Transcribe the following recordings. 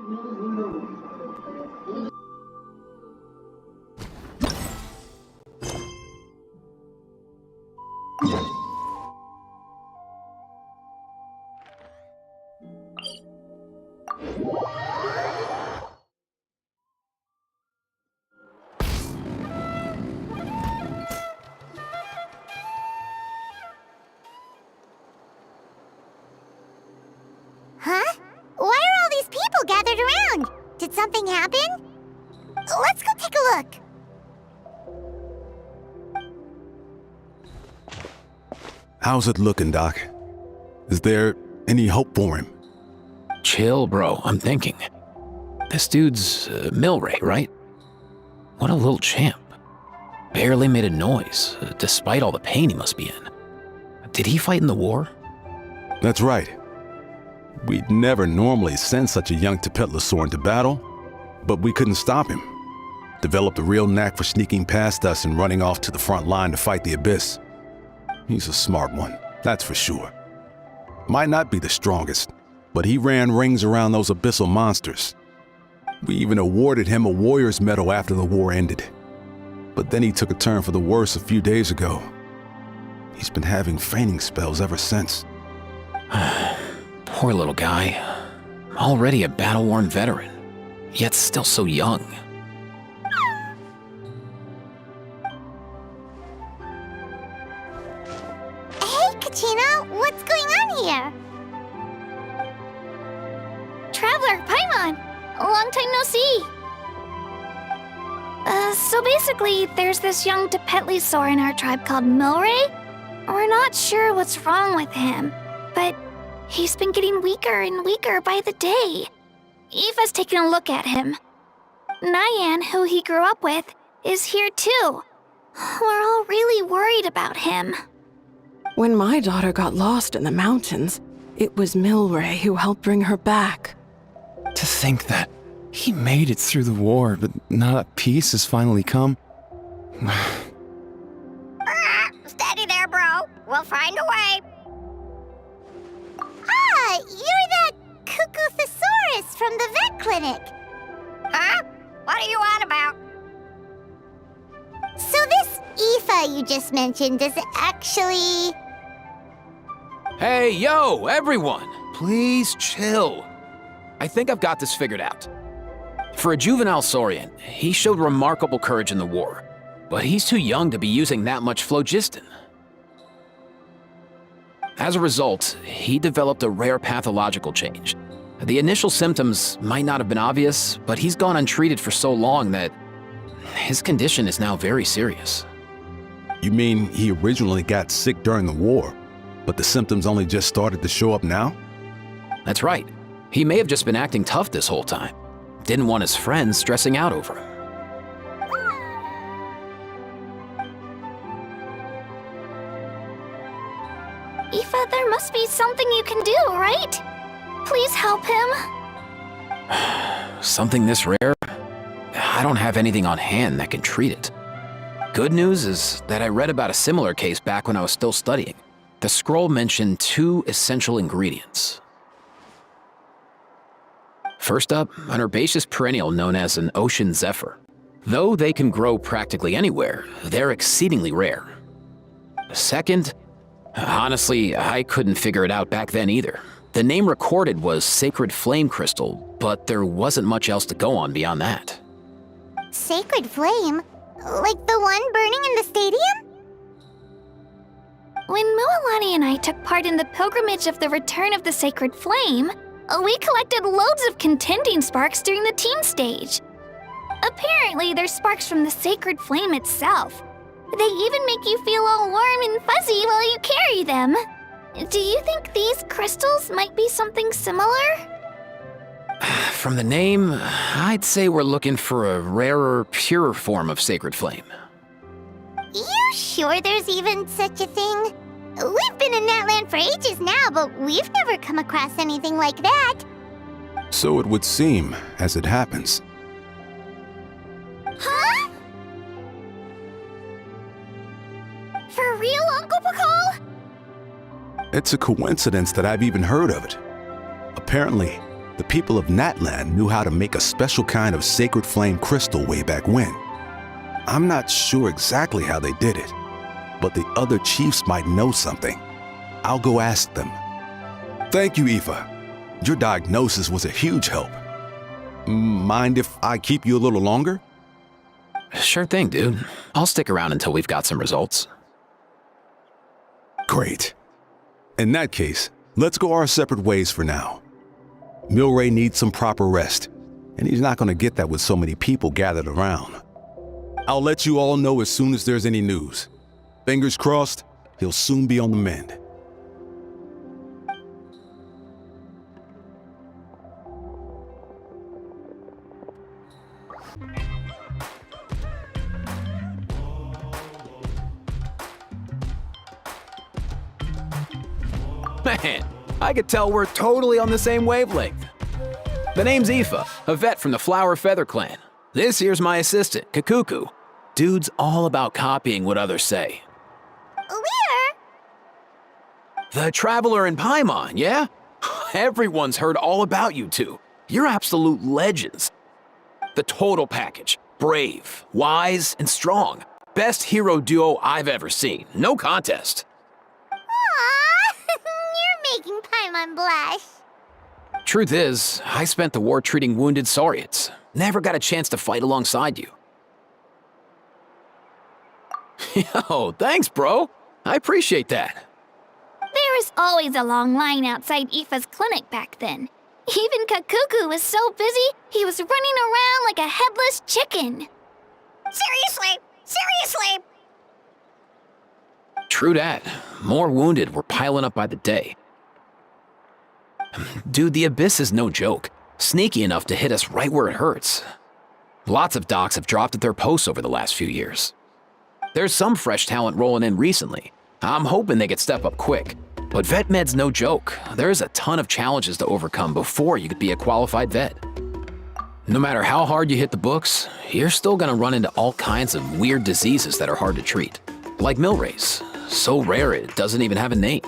Huh? Why are all these people gathered around? Did something happen? Let's go take a look. How's it looking, Doc? Is there any hope for him? Chill, bro. I'm thinking. This dude's Milray, right? What a little champ. Barely made a noise, despite all the pain he must be in. Did he fight in the war? That's right. We'd never normally send such a young Tepetlosaur into battle, but we couldn't stop him. Developed a real knack for sneaking past us and running off to the front line to fight the Abyss. He's a smart one, that's for sure. Might not be the strongest, but he ran rings around those abyssal monsters. We even awarded him a Warrior's Medal after the war ended. But then he took a turn for the worse a few days ago. He's been having fainting spells ever since. Poor little guy. Already a battle-worn veteran, yet still so young. Hey, Kachina, what's going on here? Traveler, Paimon! Long time no see! So basically, there's this young Tepetlosaur in our tribe called Milray. We're not sure what's wrong with him, but he's been getting weaker and weaker by the day. Eva's taking a look at him. Nyan, who he grew up with, is here too. We're all really worried about him. When my daughter got lost in the mountains, it was Milray who helped bring her back. To think that he made it through the war, but now that peace has finally come. Steady there, bro. We'll find a way. Ah, you're that Cuckoo-thesaurus from the vet clinic. Huh? What are you on about? So this Aoife you just mentioned, does it actually... Hey, yo, everyone! Please chill. I think I've got this figured out. For a juvenile Saurian, he showed remarkable courage in the war, but he's too young to be using that much phlogiston. As a result, he developed a rare pathological change. The initial symptoms might not have been obvious, but he's gone untreated for so long that his condition is now very serious. You mean he originally got sick during the war, but the symptoms only just started to show up now? That's right. He may have just been acting tough this whole time. Didn't want his friends stressing out over him. Aoife, there must be something you can do, right? Please help him. Something this rare? I don't have anything on hand that can treat it. Good news is that I read about a similar case back when I was still studying. The scroll mentioned 2 essential ingredients. First up, an herbaceous perennial known as an ocean zephyr. Though they can grow practically anywhere, they're exceedingly rare. Second, honestly, I couldn't figure it out back then either. The name recorded was Sacred Flame Crystal, but there wasn't much else to go on beyond that. Sacred Flame? Like the one burning in the stadium? When Mualani and I took part in the pilgrimage of the Return of the Sacred Flame, we collected loads of contending sparks during the team stage. Apparently, they're sparks from the Sacred Flame itself. They even make you feel all warm and fuzzy while you carry them. Do you think these crystals might be something similar? From the name, I'd say we're looking for a rarer, purer form of Sacred Flame. You sure there's even such a thing? We've been in that land for ages now, but we've never come across anything like that. So it would seem, as it happens. Huh? For real, Uncle Pakal? It's a coincidence that I've even heard of it. Apparently, The people of Natlan knew how to make a special kind of sacred flame crystal way back when. I'm not sure exactly how they did it, but the other chiefs might know something. I'll go ask them. Thank you, Aoife. Your diagnosis was a huge help. Mind if I keep you a little longer? Sure thing, dude. I'll stick around until we've got some results. Great. In that case, let's go our separate ways for now. Milray needs some proper rest, and he's not going to get that with so many people gathered around. I'll let you all know as soon as there's any news. Fingers crossed, he'll soon be on the mend. Man, I could tell we're totally on the same wavelength. The name's Aoife, a vet from the Flower Feather clan. This here's my assistant, Kakuku. Dude's all about copying what others say. We're... The Traveler in Paimon, yeah? Everyone's heard all about you two. You're absolute legends. The total package. Brave, wise, and strong. Best hero duo I've ever seen. No contest. Aww, you're making Paimon blush. Truth is, I spent the war treating wounded Saurians. Never got a chance to fight alongside you. Yo, thanks, bro. I appreciate that. There was always a long line outside Aoife's clinic back then. Even Kakuku was so busy, he was running around like a headless chicken. Seriously? Seriously? True that. More wounded were piling up by the day. Dude, the Abyss is no joke. Sneaky enough to hit us right where it hurts. Lots of docs have dropped at their posts over the last few years. There's some fresh talent rolling in recently. I'm hoping they could step up quick. But vet med's no joke. There's a ton of challenges to overcome before you could be a qualified vet. No matter how hard you hit the books, you're still gonna run into all kinds of weird diseases that are hard to treat. Like Milray's, so rare it doesn't even have a name.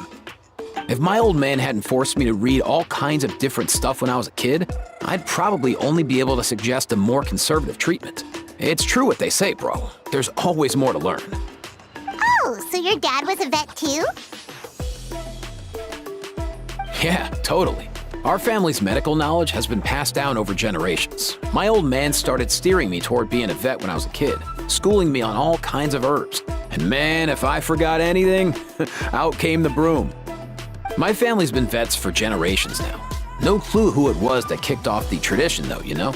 If my old man hadn't forced me to read all kinds of different stuff when I was a kid, I'd probably only be able to suggest a more conservative treatment. It's true what they say, bro. There's always more to learn. Oh, so your dad was a vet too? Yeah, totally. Our family's medical knowledge has been passed down over generations. My old man started steering me toward being a vet when I was a kid, schooling me on all kinds of herbs. And man, if I forgot anything, out came the broom. My family's been vets for generations now. No clue who it was that kicked off the tradition though, you know?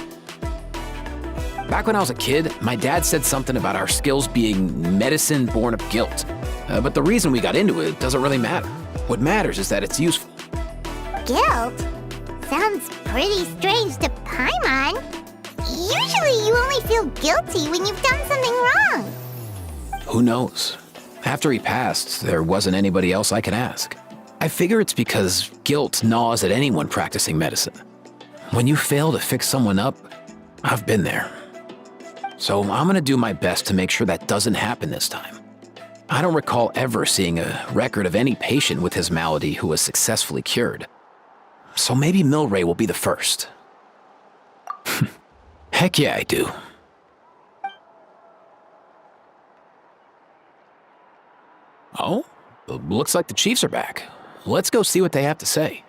Back when I was a kid, my dad said something about our skills being medicine born of guilt. But the reason we got into it doesn't really matter. What matters is that it's useful. Guilt? Sounds pretty strange to Paimon. Usually you only feel guilty when you've done something wrong. Who knows? After he passed, there wasn't anybody else I could ask. I figure it's because guilt gnaws at anyone practicing medicine. When you fail to fix someone up, I've been there. So I'm gonna do my best to make sure that doesn't happen this time. I don't recall ever seeing a record of any patient with his malady who was successfully cured. So maybe Milray will be the first. Heck yeah, I do. Oh, looks like the Chiefs are back. Let's go see what they have to say.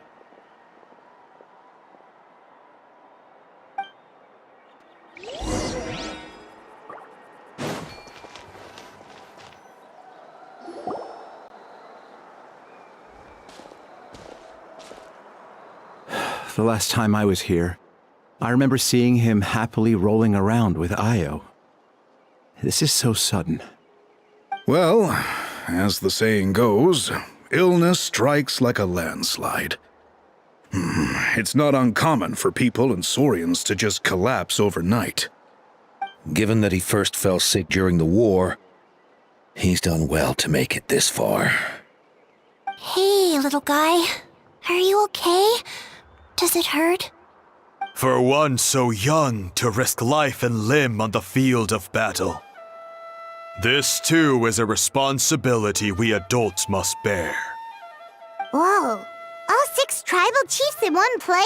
The last time I was here, I remember seeing him happily rolling around with Io. This is so sudden. Well, as the saying goes, illness strikes like a landslide. It's not uncommon for people and Saurians to just collapse overnight. Given that he first fell sick during the war, he's done well to make it this far. Hey, little guy. Are you okay? Does it hurt? For one so young to risk life and limb on the field of battle. This too is a responsibility we adults must bear. Whoa. All 6 tribal chiefs in one place?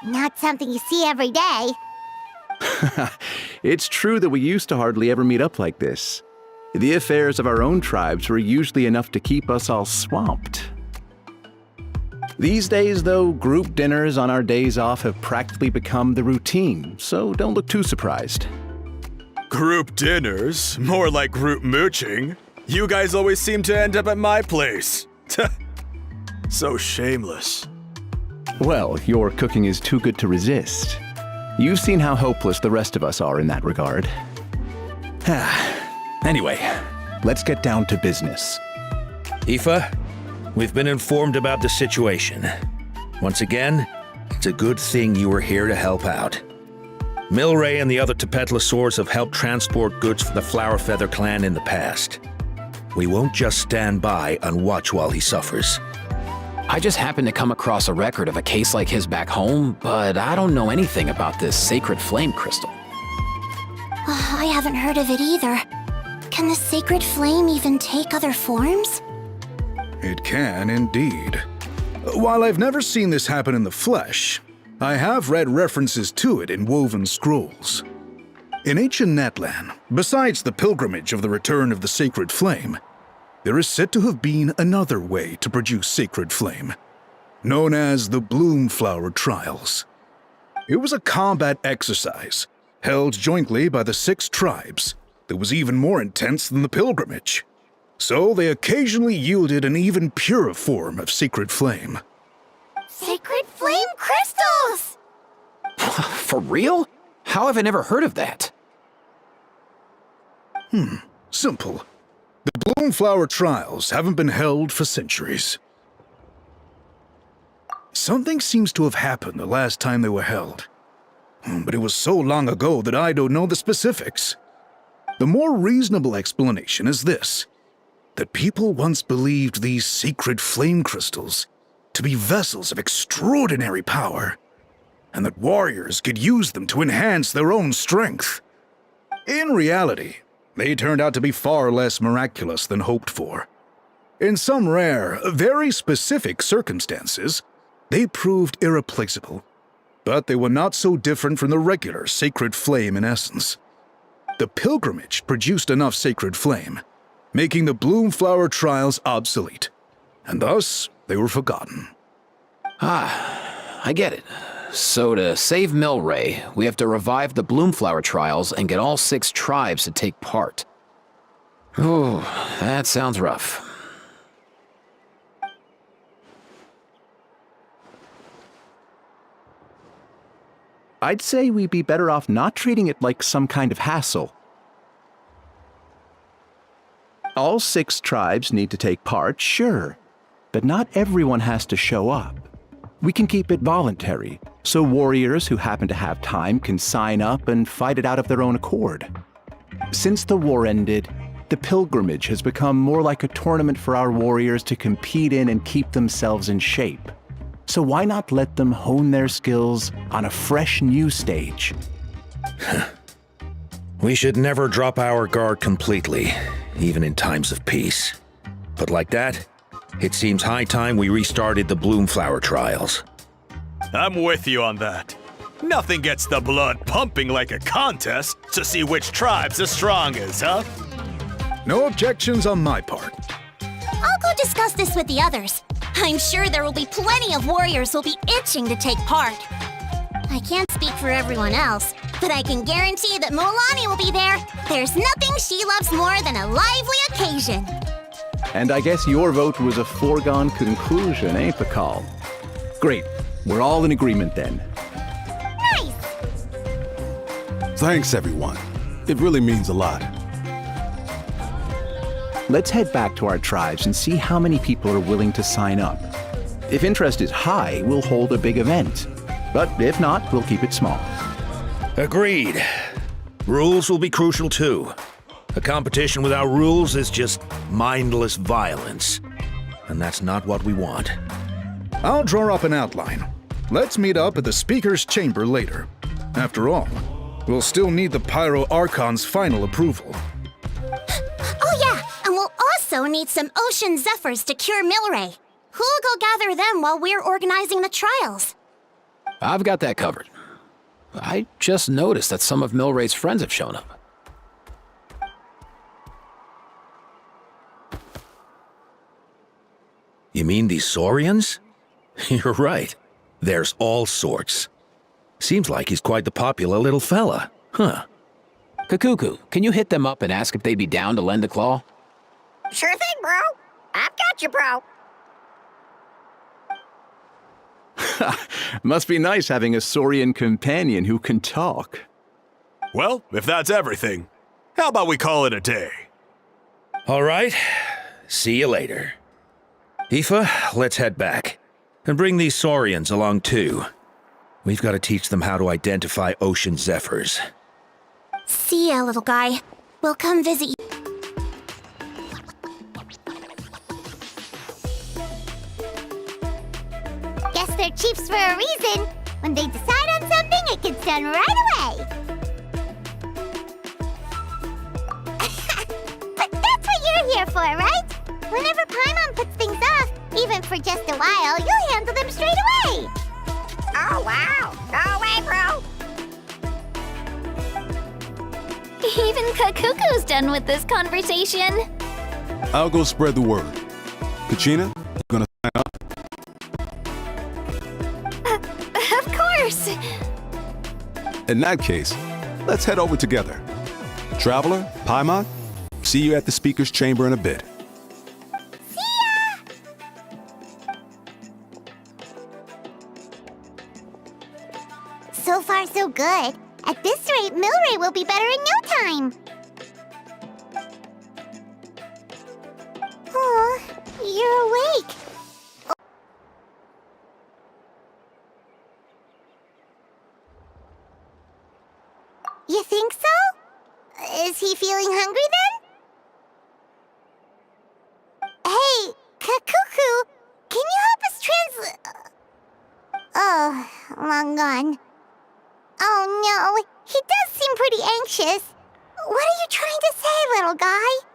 Not something you see every day. It's true that we used to hardly ever meet up like this. The affairs of our own tribes were usually enough to keep us all swamped. These days, though, group dinners on our days off have practically become the routine, so don't look too surprised. Group dinners? More like group mooching. You guys always seem to end up at my place. So shameless. Well, your cooking is too good to resist. You've seen how hopeless the rest of us are in that regard. Anyway, let's get down to business. Aoife, we've been informed about the situation. Once again, it's a good thing you were here to help out. Milray and the other Tepetlosaurs have helped transport goods for the Flower Feather clan in the past. We won't just stand by and watch while he suffers. I just happened to come across a record of a case like his back home, but I don't know anything about this sacred flame crystal. I haven't heard of it either. Can the sacred flame even take other forms? It can indeed. While I've never seen this happen in the flesh, I have read references to it in woven scrolls. In ancient Natlan, besides the pilgrimage of the return of the sacred flame, there is said to have been another way to produce sacred flame, known as the Bloomflower Trials. It was a combat exercise held jointly by the 6 tribes that was even more intense than the pilgrimage, so they occasionally yielded an even purer form of sacred flame. Sacred flame crystals! For real? How have I never heard of that? Simple. The Bloomflower Trials haven't been held for centuries. Something seems to have happened the last time they were held. But it was so long ago that I don't know the specifics. The more reasonable explanation is this: that people once believed these sacred flame crystals to be vessels of extraordinary power, and that warriors could use them to enhance their own strength. In reality, they turned out to be far less miraculous than hoped for. In some rare, very specific circumstances, they proved irreplaceable, but they were not so different from the regular sacred flame in essence. The pilgrimage produced enough sacred flame, making the Bloomflower Trials obsolete, and thus they were forgotten. I get it. So to save Milray, we have to revive the Bloomflower Trials and get all 6 tribes to take part. Ooh, that sounds rough. I'd say we'd be better off not treating it like some kind of hassle. All 6 tribes need to take part, sure, but not everyone has to show up. We can keep it voluntary, so warriors who happen to have time can sign up and fight it out of their own accord. Since the war ended, the pilgrimage has become more like a tournament for our warriors to compete in and keep themselves in shape. So why not let them hone their skills on a fresh new stage? We should never drop our guard completely, even in times of peace. But like that, it seems high time we restarted the Bloomflower Trials. I'm with you on that. Nothing gets the blood pumping like a contest to see which tribe's the strongest, huh? No objections on my part. I'll go discuss this with the others. I'm sure there will be plenty of warriors who'll be itching to take part. I can't speak for everyone else, but I can guarantee that Molani will be there. There's nothing she loves more than a lively occasion. And I guess your vote was a foregone conclusion, eh, Pakal? Great. We're all in agreement then. Nice! Thanks, everyone. It really means a lot. Let's head back to our tribes and see how many people are willing to sign up. If interest is high, we'll hold a big event. But if not, we'll keep it small. Agreed. Rules will be crucial too. A competition without rules is just mindless violence. And that's not what we want. I'll draw up an outline. Let's meet up at the Speaker's Chamber later. After all, we'll still need the Pyro Archon's final approval. Oh yeah, and we'll also need some Ocean Zephyrs to cure Milray. Who'll go gather them while we're organizing the trials? I've got that covered. I just noticed that some of Milray's friends have shown up. You mean these Saurians? You're right. There's all sorts. Seems like he's quite the popular little fella. Huh. Kakuku, can you hit them up and ask if they'd be down to lend a claw? Sure thing, bro. I've got you, bro. Must be nice having a Saurian companion who can talk. Well, if that's everything, how about we call it a day? All right. See you later. Aoife, let's head back. And bring these Saurians along too. We've got to teach them how to identify ocean zephyrs. See ya, little guy. We'll come visit you. Guess they're chiefs for a reason. When they decide on something, it gets done right away. But that's what you're here for, right? Whenever Paimon puts things off, even for just a while, you'll handle them straight away. Oh, wow. Go away, bro. Even Kakuku's done with this conversation. I'll go spread the word. Kachina, you gonna sign up? Of course. In that case, let's head over together. Traveler, Paimon, see you at the speaker's chamber in a bit. So far, so good. At this rate, Milray will be better in no time. Oh, you're awake. You think so? Is he feeling hungry then? Hey, Kakuku, can you help us translate? Oh, long gone. Oh no, he does seem pretty anxious. What are you trying to say, little guy?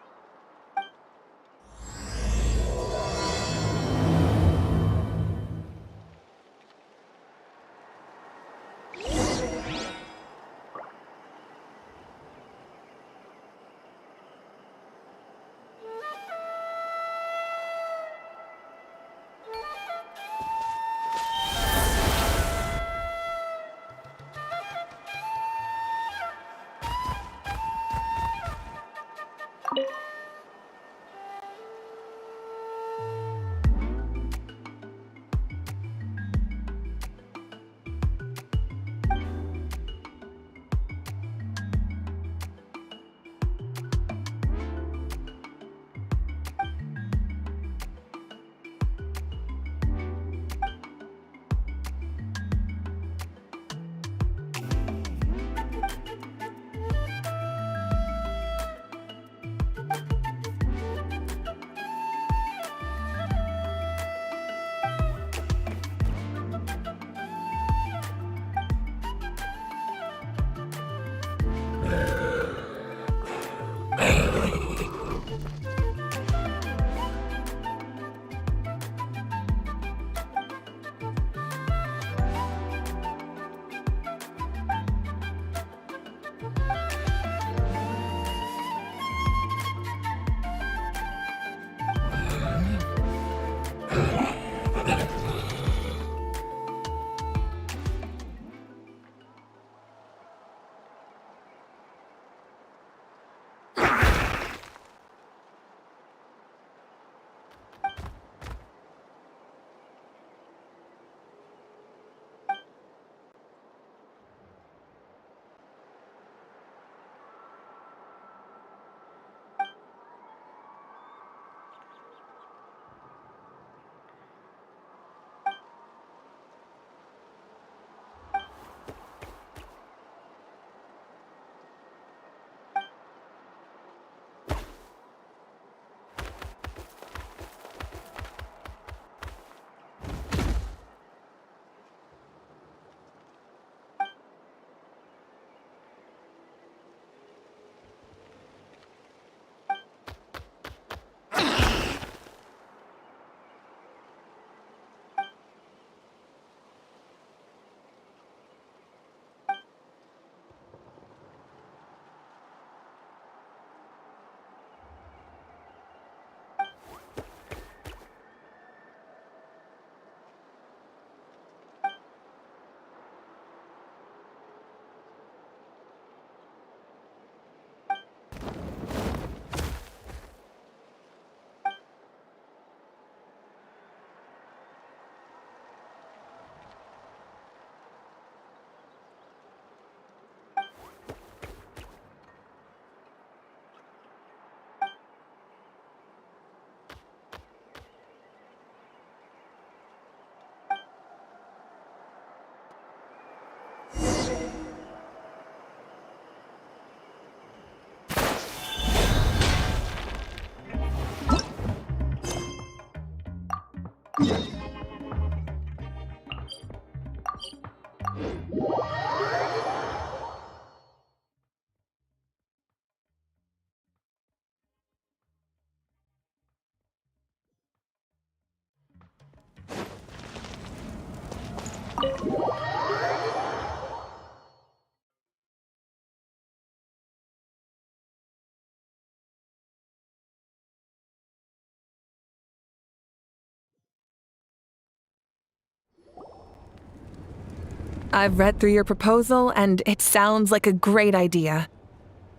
I've read through your proposal, and it sounds like a great idea.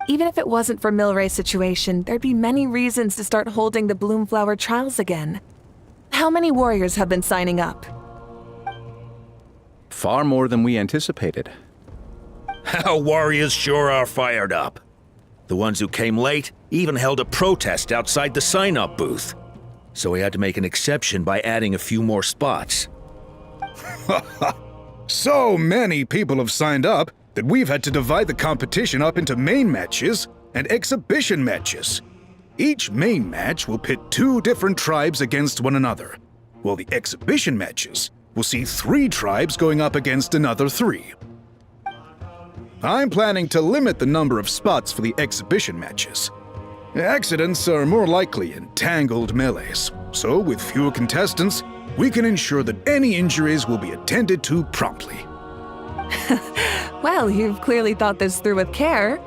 Even if it wasn't for Milray's situation, there'd be many reasons to start holding the Bloomflower trials again. How many warriors have been signing up? Far more than we anticipated. Our warriors sure are fired up. The ones who came late even held a protest outside the sign-up booth. So we had to make an exception by adding a few more spots. So many people have signed up that we've had to divide the competition up into main matches and exhibition matches. Each main match will pit 2 different tribes against one another, while the exhibition matches will see 3 tribes going up against another 3. I'm planning to limit the number of spots for the exhibition matches. Accidents are more likely in tangled melees, so with fewer contestants, we can ensure that any injuries will be attended to promptly. Well, you've clearly thought this through with care.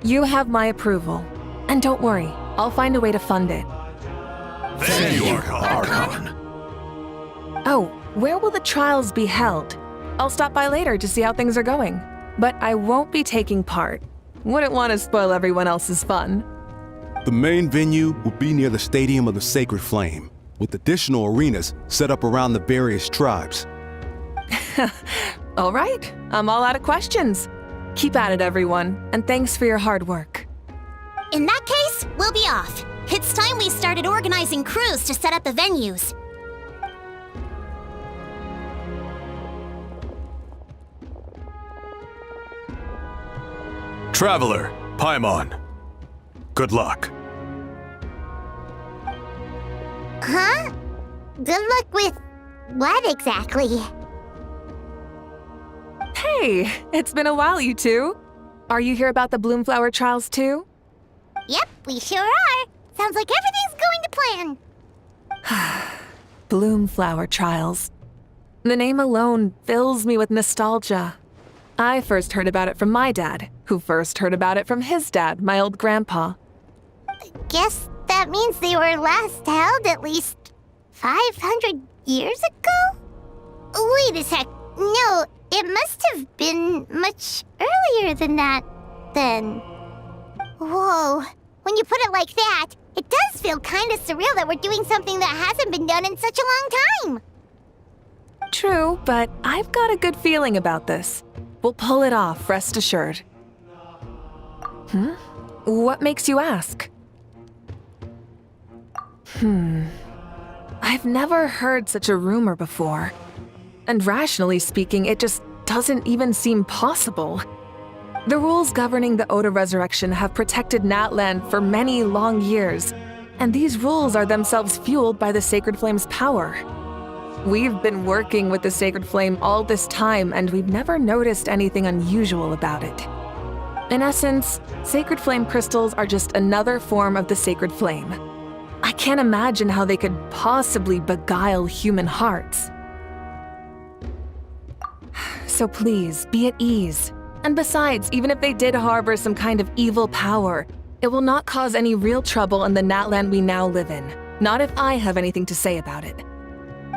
You have my approval. And don't worry, I'll find a way to fund it. Thank you, Archon. Oh, where will the trials be held? I'll stop by later to see how things are going. But I won't be taking part. Wouldn't want to spoil everyone else's fun. The main venue will be near the Stadium of the Sacred Flame, with additional arenas set up around the various tribes. All right, I'm all out of questions. Keep at it, everyone, and thanks for your hard work. In that case, we'll be off. It's time we started organizing crews to set up the venues. Traveler, Paimon. Good luck. Huh? Good luck with what exactly? Hey, it's been a while, you two. Are you here about the Bloomflower trials too? Yep, we sure are. Sounds like everything's going to plan. Bloomflower trials. The name alone fills me with nostalgia. I first heard about it from my dad, who first heard about it from his dad, my old grandpa. Guess that means they were last held at least 500 years ago? Wait a sec. No, it must have been much earlier than that, then. Whoa. When you put it like that, it does feel kind of surreal that we're doing something that hasn't been done in such a long time. True, but I've got a good feeling about this. We'll pull it off, rest assured. What makes you ask? I've never heard such a rumor before. And rationally speaking, it just doesn't even seem possible. The rules governing the Oda resurrection have protected Natlan for many long years, and these rules are themselves fueled by the Sacred Flame's power. We've been working with the Sacred Flame all this time, and we've never noticed anything unusual about it. In essence, Sacred Flame crystals are just another form of the Sacred Flame. I can't imagine how they could possibly beguile human hearts. So please, be at ease. And besides, even if they did harbor some kind of evil power, it will not cause any real trouble in the Natlan we now live in. Not if I have anything to say about it.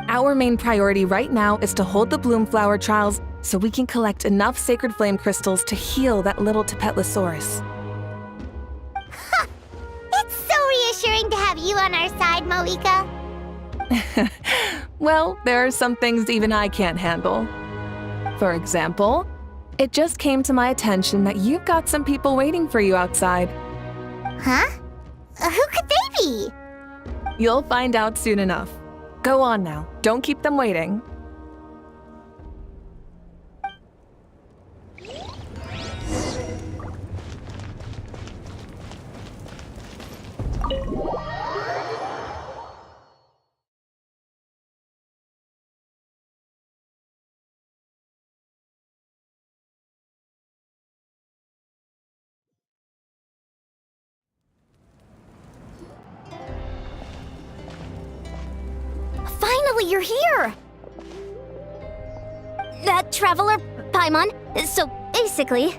Our main priority right now is to hold the Bloomflower trials so we can collect enough Sacred Flame crystals to heal that little Tepetlosaurus. Ha! It's so reassuring to have you on our side, Moika. Well, there are some things even I can't handle. For example, it just came to my attention that you've got some people waiting for you outside. Huh? Who could they be? You'll find out soon enough. Go on now, don't keep them waiting. Finally, you're here! Traveler, Paimon, so basically...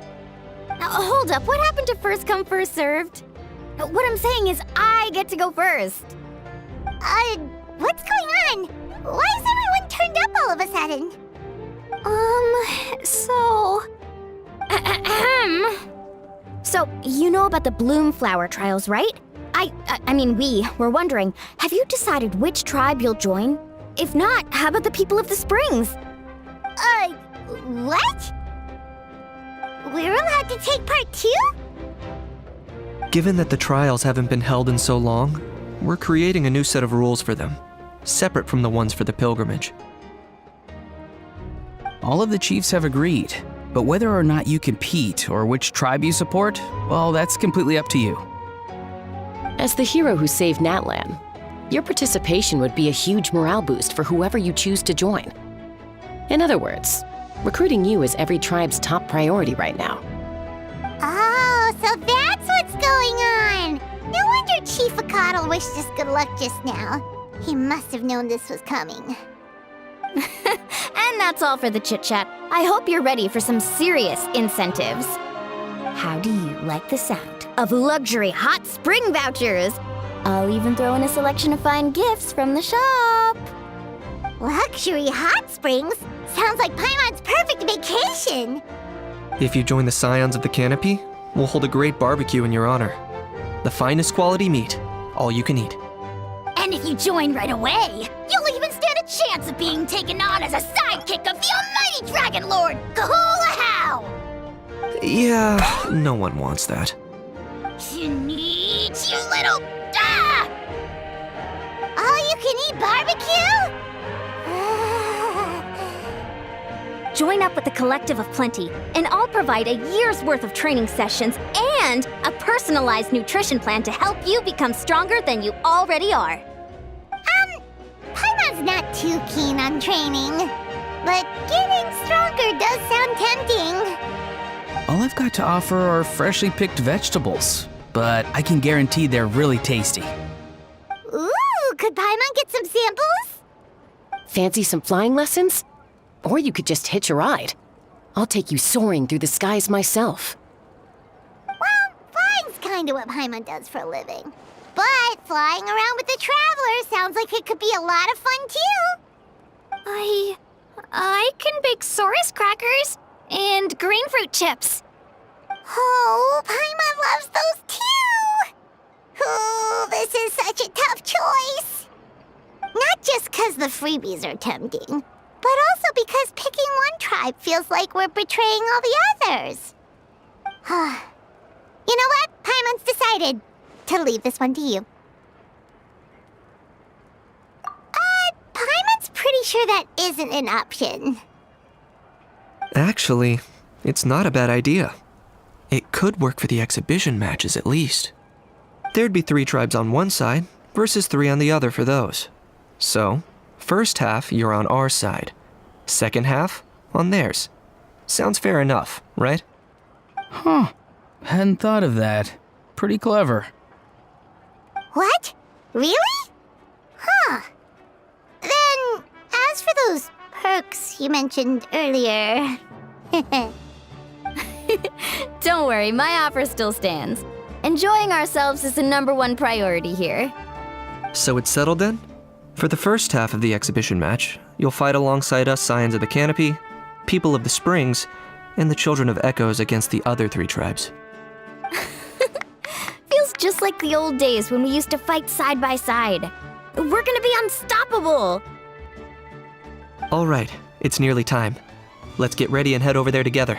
Hold up, what happened to first come, first served? What I'm saying is I get to go first. What's going on? Why is everyone turned up all of a sudden? So... So, you know about the bloom flower trials, right? I mean, we were wondering, have you decided which tribe you'll join? If not, how about the people of the springs? What? We're allowed to take part too? Given that the trials haven't been held in so long, we're creating a new set of rules for them, separate from the ones for the pilgrimage. All of the chiefs have agreed, but whether or not you compete or which tribe you support, well, that's completely up to you. As the hero who saved Natlan, your participation would be a huge morale boost for whoever you choose to join. In other words, recruiting you is every tribe's top priority right now. Oh, so that's what's going on! No wonder Chief Akatl wished us good luck just now. He must have known this was coming. And that's all for the chit-chat. I hope you're ready for some serious incentives. How do you like the sound of luxury hot spring vouchers? I'll even throw in a selection of fine gifts from the shop. Luxury hot springs? Sounds like Paimon's perfect vacation! If you join the Scions of the Canopy, we'll hold a great barbecue in your honor. The finest quality meat, all you can eat. And if you join right away, you'll even stand a chance of being taken on as a sidekick of the almighty Dragon Lord, Kahula-How! Yeah, no one wants that. You little... Ah! All you can eat barbecue? Join up with the Collective of Plenty, and I'll provide a year's worth of training sessions and a personalized nutrition plan to help you become stronger than you already are. Paimon's not too keen on training, but getting stronger does sound tempting. All I've got to offer are freshly picked vegetables, but I can guarantee they're really tasty. Ooh, could Paimon get some samples? Fancy some flying lessons? Or you could just hitch a ride. I'll take you soaring through the skies myself. Well, flying's kinda what Paimon does for a living. But flying around with the Traveler sounds like it could be a lot of fun too. I can bake Saurus crackers and green fruit chips. Oh, Paimon loves those too! Oh, this is such a tough choice. Not just 'cause the freebies are tempting, but also because picking one tribe feels like we're betraying all the others. You know what? Paimon's decided to leave this one to you. Paimon's pretty sure that isn't an option. Actually, it's not a bad idea. It could work for the exhibition matches at least. There'd be 3 tribes on one side versus 3 on the other for those. So, first half you're on our side, second half on theirs. Sounds fair enough, right? Huh. Hadn't thought of that. Pretty clever. What? Really? Huh. Then, as for those perks you mentioned earlier... Don't worry, my offer still stands. Enjoying ourselves is the #1 priority here. So it's settled then? For the first half of the exhibition match, you'll fight alongside us Scions of the Canopy, People of the Springs, and the Children of Echoes against the other 3 tribes. Feels just like the old days when we used to fight side by side. We're gonna be unstoppable! All right, it's nearly time. Let's get ready and head over there together.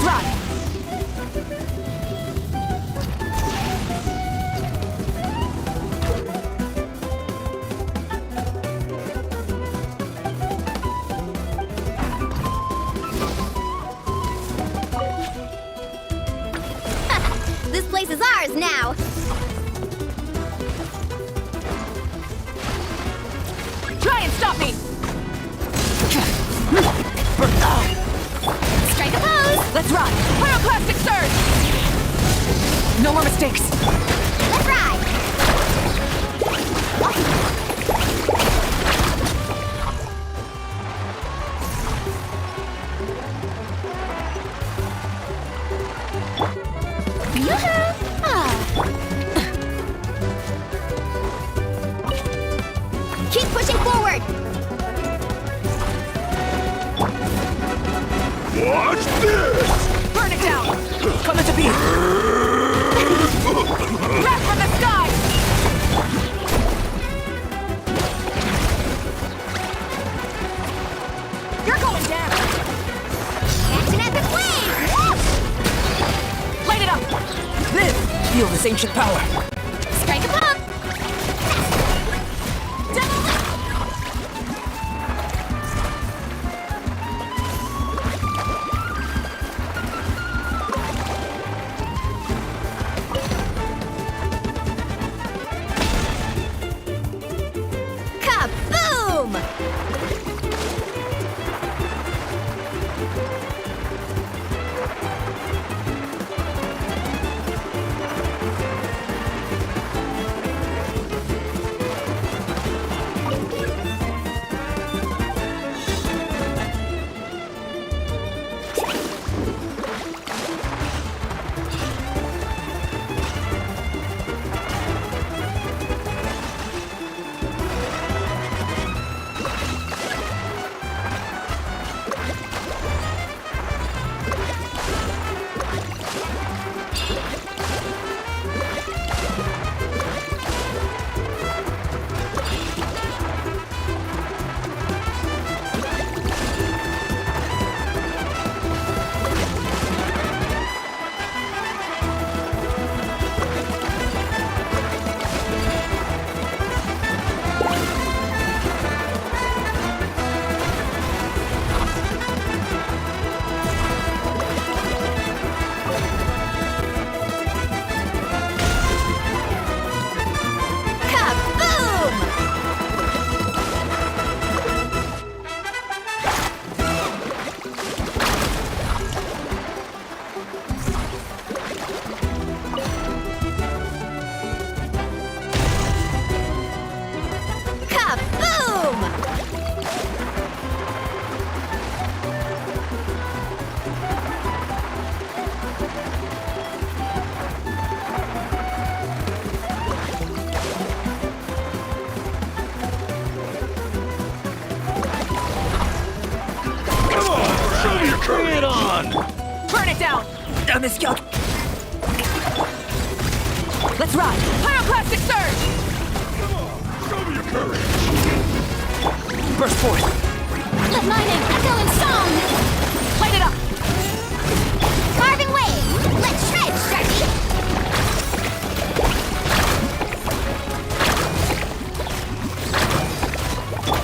ride! This place is ours now. Try and stop me! Strike a pose. Let's ride! Pyroclastic surge! No more mistakes! Let's ride. Keep pushing forward. Watch this! Burn it down! Come into being! Wrap from the sky! You're going down! Action at the flame. Light it up! Live! Feel this ancient power! Strike a pump. Kaboom! Bring it on! Burn it down! Down this yuck! Let's ride! Pyroclastic surge! Show me your courage! Burst forth! Let lightning echo in song. Light it up! Carving wave. Let's shred, Sharky.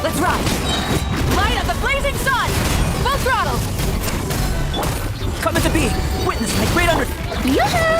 Let's ride! Light up the blazing sun! Full throttle! Come into being! Witness my great under... Yoo-hoo!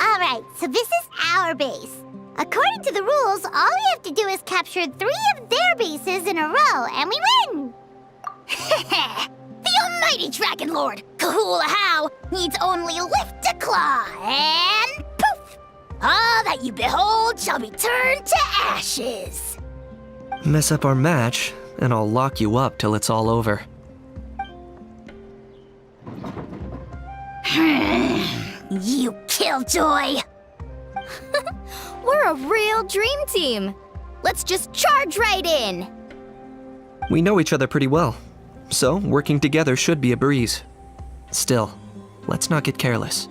Alright, so this is our base. According to the rules, all we have to do is capture 3 of their bases in a row, and we win! The almighty Dragon Lord, Kahula How, needs only lift a claw, and poof! All that you behold shall be turned to ashes. Mess up our match, and I'll lock you up till it's all over. You killjoy! We're a real dream team. Let's just charge right in. We know each other pretty well, so working together should be a breeze. Still, let's not get careless.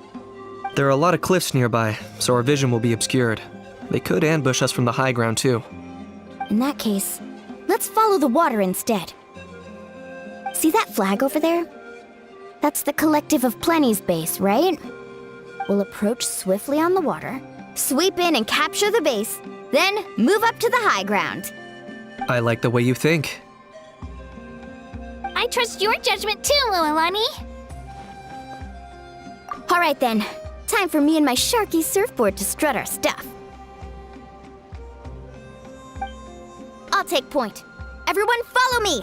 There are a lot of cliffs nearby, so our vision will be obscured. They could ambush us from the high ground too. In that case, let's follow the water instead. See that flag over there? That's the Collective of Plenty's base, right? We'll approach swiftly on the water, sweep in and capture the base, then move up to the high ground. I like the way you think. I trust your judgment too, Lualani. All right then, time for me and my Sharky surfboard to strut our stuff. I'll take point. Everyone follow me!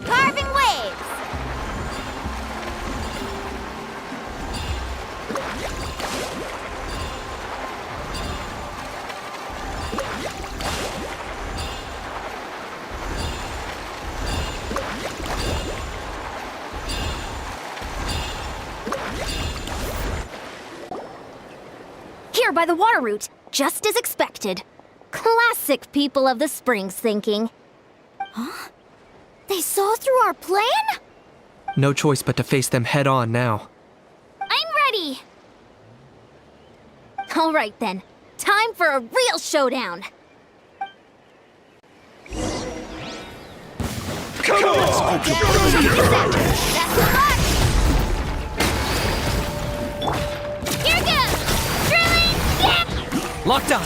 Carving waves! Here by the water route, just as expected. Classic people of the Springs thinking. Huh? They saw through our plan? No choice but to face them head on now. I'm ready. All right then, time for a real showdown. Come on! That's the mark. Here goes. Drilling. Yeah. Locked on!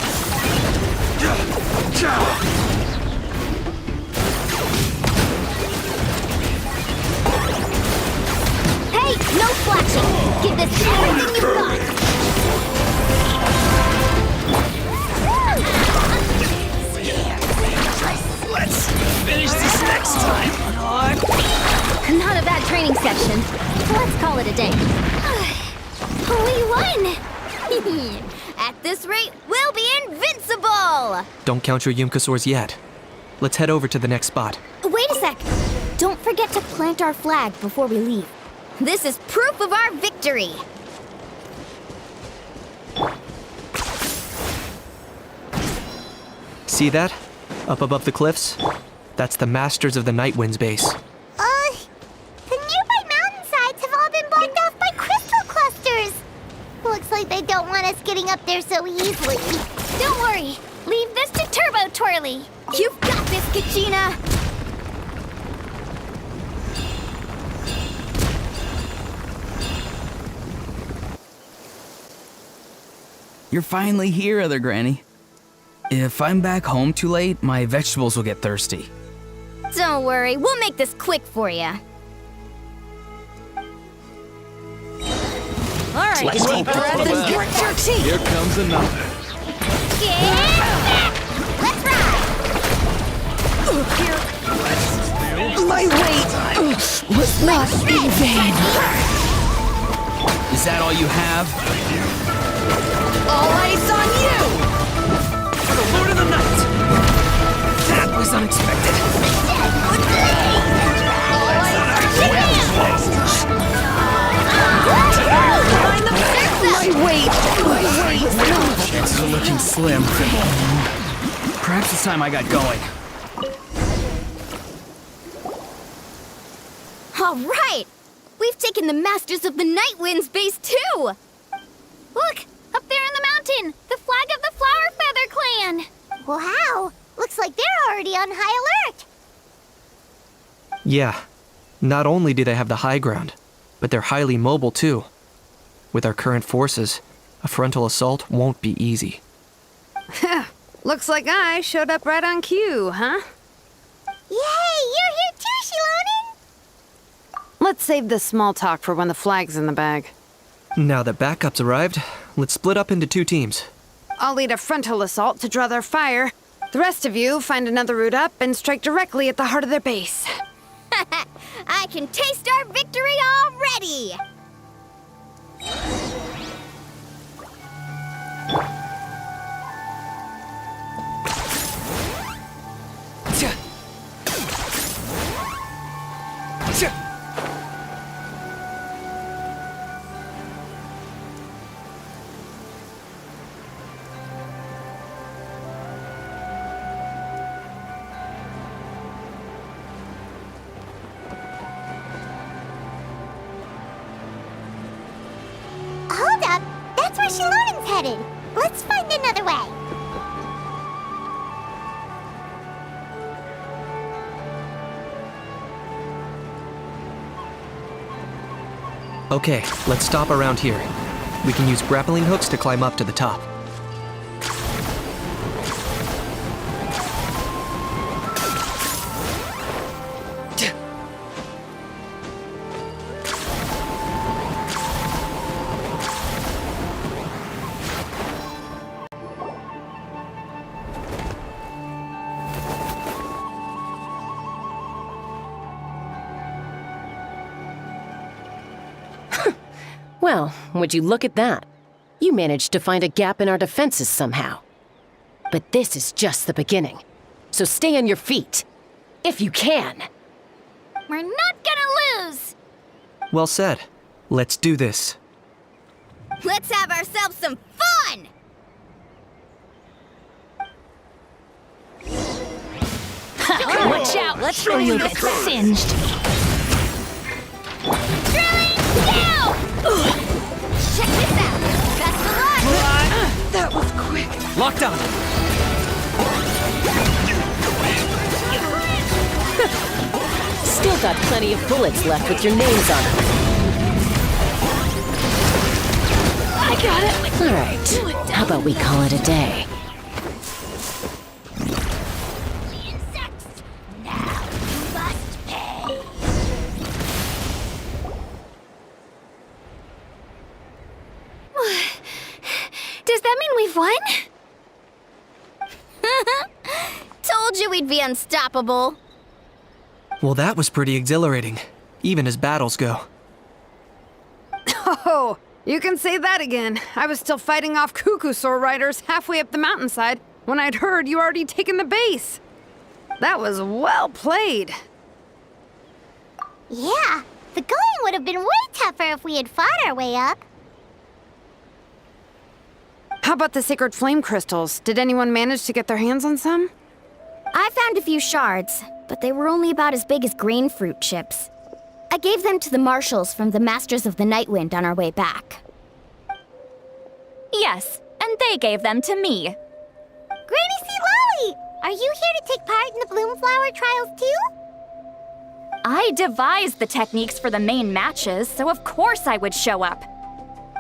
Hey, no flashing! Give this everything you've got! Let's finish this next time, Lord. Not a bad training session. Let's call it a day. We won. At this rate, we'll be invincible! Don't count your Yumkasaurs yet. Let's head over to the next spot. Wait a sec! Don't forget to plant our flag before we leave. This is proof of our victory! See that? Up above the cliffs? That's the Masters of the Night Wind's base. The nearby mountainsides have all been blocked off by crystal clusters. Looks like they don't want us getting up there so easily. Don't worry. Leave this to Turbo Twirly. You've got this, Kachina! You're finally here, Other Granny. If I'm back home too late, my vegetables will get thirsty. Don't worry, we'll make this quick for you. All right. Let's deep breath and grit your teeth. Here comes another. Let's ride. My wait was not in vain. Is that all you have? All eyes on you! For the Lord of the Night! That was unexpected. My wait! Chances are looking slim. Perhaps it's time I got going. All right! We've taken the Masters of the Night Wind's base too! Look, up there in the mountain, the flag of the Flower Feather Clan! Wow, looks like they're already on high alert. Yeah, not only do they have the high ground, but they're highly mobile too. With our current forces, a frontal assault won't be easy. Looks like I showed up right on cue, huh? Yay, you're here too, Shilonen! Let's save this small talk for when the flag's in the bag. Now that backup's arrived, let's split up into 2 teams. I'll lead a frontal assault to draw their fire. The rest of you find another route up and strike directly at the heart of their base. I can taste our victory already! Hold up, that's where Shilonen's headed. Let's find another way. Okay, let's stop around here. We can use grappling hooks to climb up to the top. Well, would you look at that? You managed to find a gap in our defenses somehow. But this is just the beginning. So stay on your feet. If you can. We're not gonna lose! Well said. Let's do this. Let's have ourselves some fun! Watch out! Let's show you get singed! Now! Check this out! Best of luck! That was quick. Locked on! Still got plenty of bullets left with your names on them. I got it! All right. How about we call it a day? Insects! Now you must pay. Does that mean we've won? Told you we'd be unstoppable. Well, that was pretty exhilarating, even as battles go. Oh, you can say that again. I was still fighting off Cuckoosaur riders halfway up the mountainside when I'd heard you already taken the base. That was well played. Yeah, the going would have been way tougher if we had fought our way up. How about the sacred flame crystals? Did anyone manage to get their hands on some? I found a few shards, but they were only about as big as grain fruit chips. I gave them to the marshals from the Masters of the Nightwind on our way back. Yes, and they gave them to me. Granny C. Lolly, are you here to take part in the Bloomflower trials too? I devised the techniques for the main matches, so of course I would show up.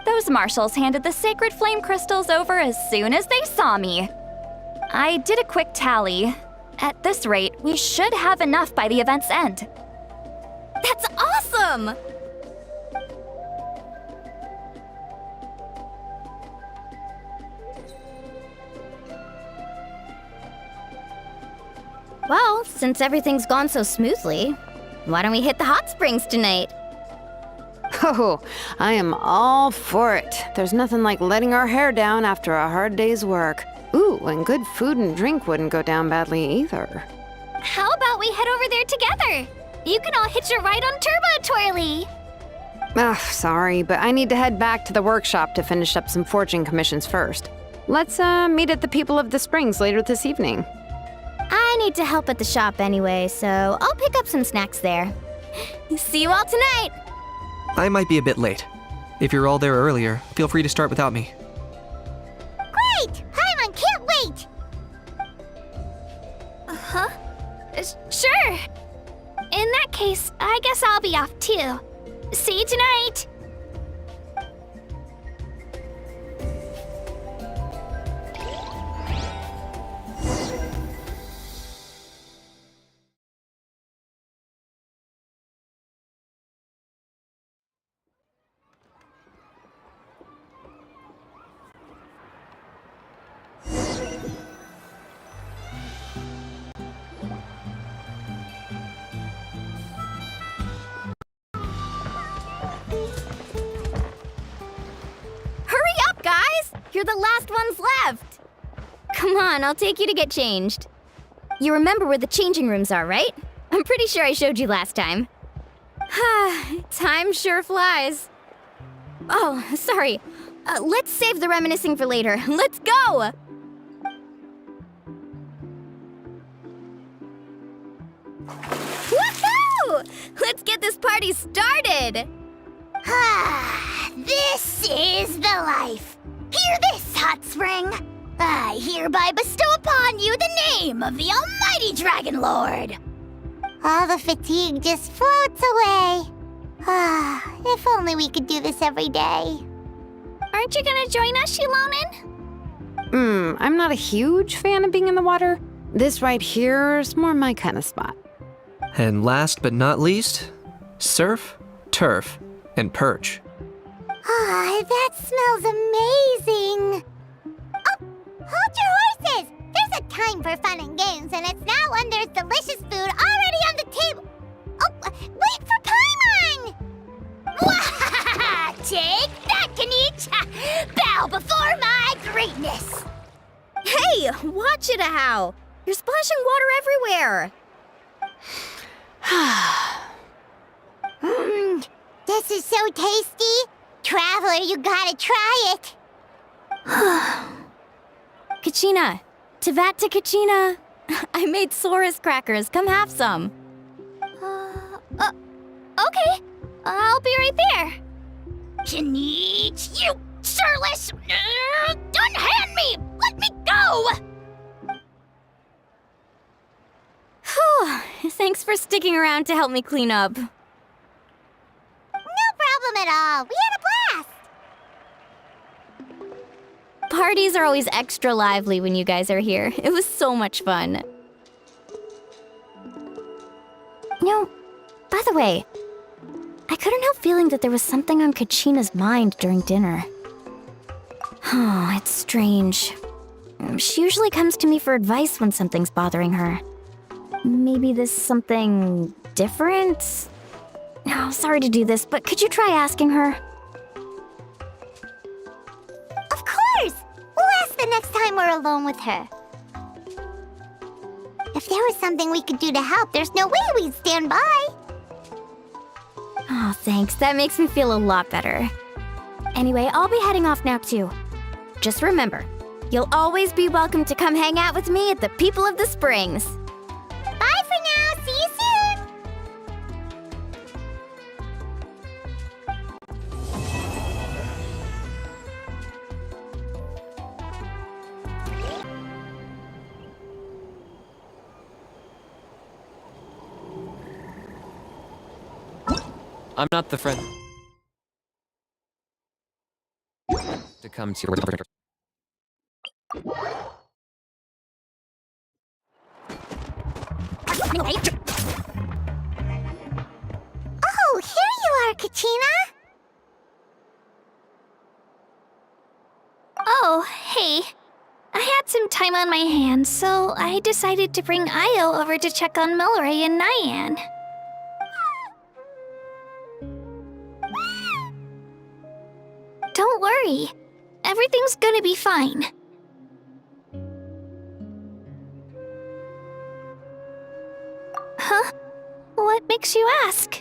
Those marshals handed the sacred flame crystals over as soon as they saw me. I did a quick tally. At this rate, we should have enough by the event's end. That's awesome! Well, since everything's gone so smoothly, why don't we hit the hot springs tonight? Oh, I am all for it. There's nothing like letting our hair down after a hard day's work. Ooh, and good food and drink wouldn't go down badly either. How about we head over there together? You can all hitch a ride on Turbo Twirly. Ugh, sorry, but I need to head back to the workshop to finish up some forging commissions first. Let's meet at the People of the Springs later this evening. I need to help at the shop anyway, so I'll pick up some snacks there. See you all tonight! I might be a bit late. If you're all there earlier, feel free to start without me. Great! Paimon can't wait! you tonight! Hurry up, guys! You're the last ones left! Come on, I'll take you to get changed. You remember where the changing rooms are, right? I'm pretty sure I showed you last time. Time sure flies. Oh, sorry. Let's save the reminiscing for later. Let's go! Woohoo! Let's get this party started! This is the life. Hear this, hot spring. I hereby bestow upon you the name of the almighty Dragon Lord. All the fatigue just floats away. If only we could do this every day. Aren't you gonna join us, Shilonen? I'm not a huge fan of being in the water. This right here is more my kind of spot. And last but not least, surf, turf, and perch. That smells amazing. Oh, hold your horses. There's a time for fun and games, and it's now when there's delicious food already on the table. Oh, wait for Paimon! Take that, Kanich! Bow before my greatness! Hey, watch it, Ahow! You're splashing water everywhere! This is so tasty. Traveler, you gotta try it. Kachina! Tevat to Kachina! I made Sora's crackers. Come have some. Okay. I'll be right there. Kanich, you sureless! Unhand me! Let me go! Whew. Thanks for sticking around to help me clean up. No problem at all. We had a blast. Parties are always extra lively when you guys are here. It was so much fun. No, by the way, I couldn't help feeling that there was something on Kachina's mind during dinner. Oh, it's strange. She usually comes to me for advice when something's bothering her. Maybe this something different? No, sorry to do this, but could you try asking her? Of course! We'll ask the next time we're alone with her. If there was something we could do to help, there's no way we'd stand by. Oh, thanks. That makes me feel a lot better. Anyway, I'll be heading off now, too. Just remember, you'll always be welcome to come hang out with me at the People of the Springs. Bye for now. See you soon. I'm not the friend to come to. Oh, here you are, Kachina. Oh, hey. I had some time on my hands, so I decided to bring Io over to check on Milray and Nyan. Don't worry. Everything's gonna be fine. Huh? What makes you ask?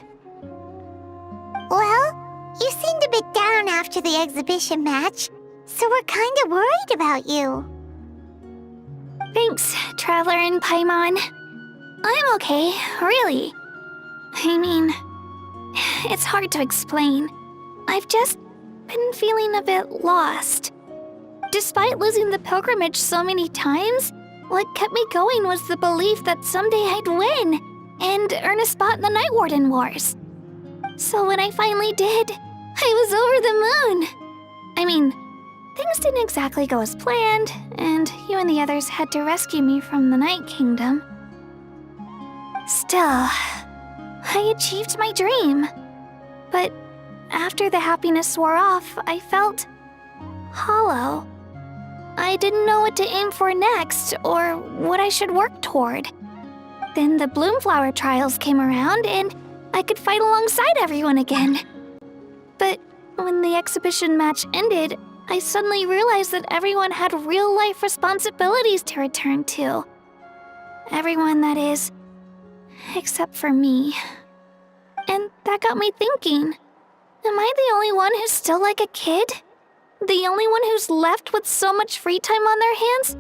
Well, you seemed a bit down after the exhibition match, so we're kind of worried about you. Thanks, Traveler and Paimon. I'm okay, really. I mean, it's hard to explain. I've just been feeling a bit lost. Despite losing the pilgrimage so many times, what kept me going was the belief that someday I'd win and earn a spot in the Night Warden Wars. So when I finally did, I was over the moon. I mean, things didn't exactly go as planned, and you and the others had to rescue me from the Night Kingdom. Still, I achieved my dream. But after the happiness wore off, I felt hollow. I didn't know what to aim for next, or what I should work toward. Then the Bloomflower trials came around, and I could fight alongside everyone again. But when the exhibition match ended, I suddenly realized that everyone had real-life responsibilities to return to. Everyone, that is, except for me. And that got me thinking, am I the only one who's still like a kid? The only one who's left with so much free time on their hands?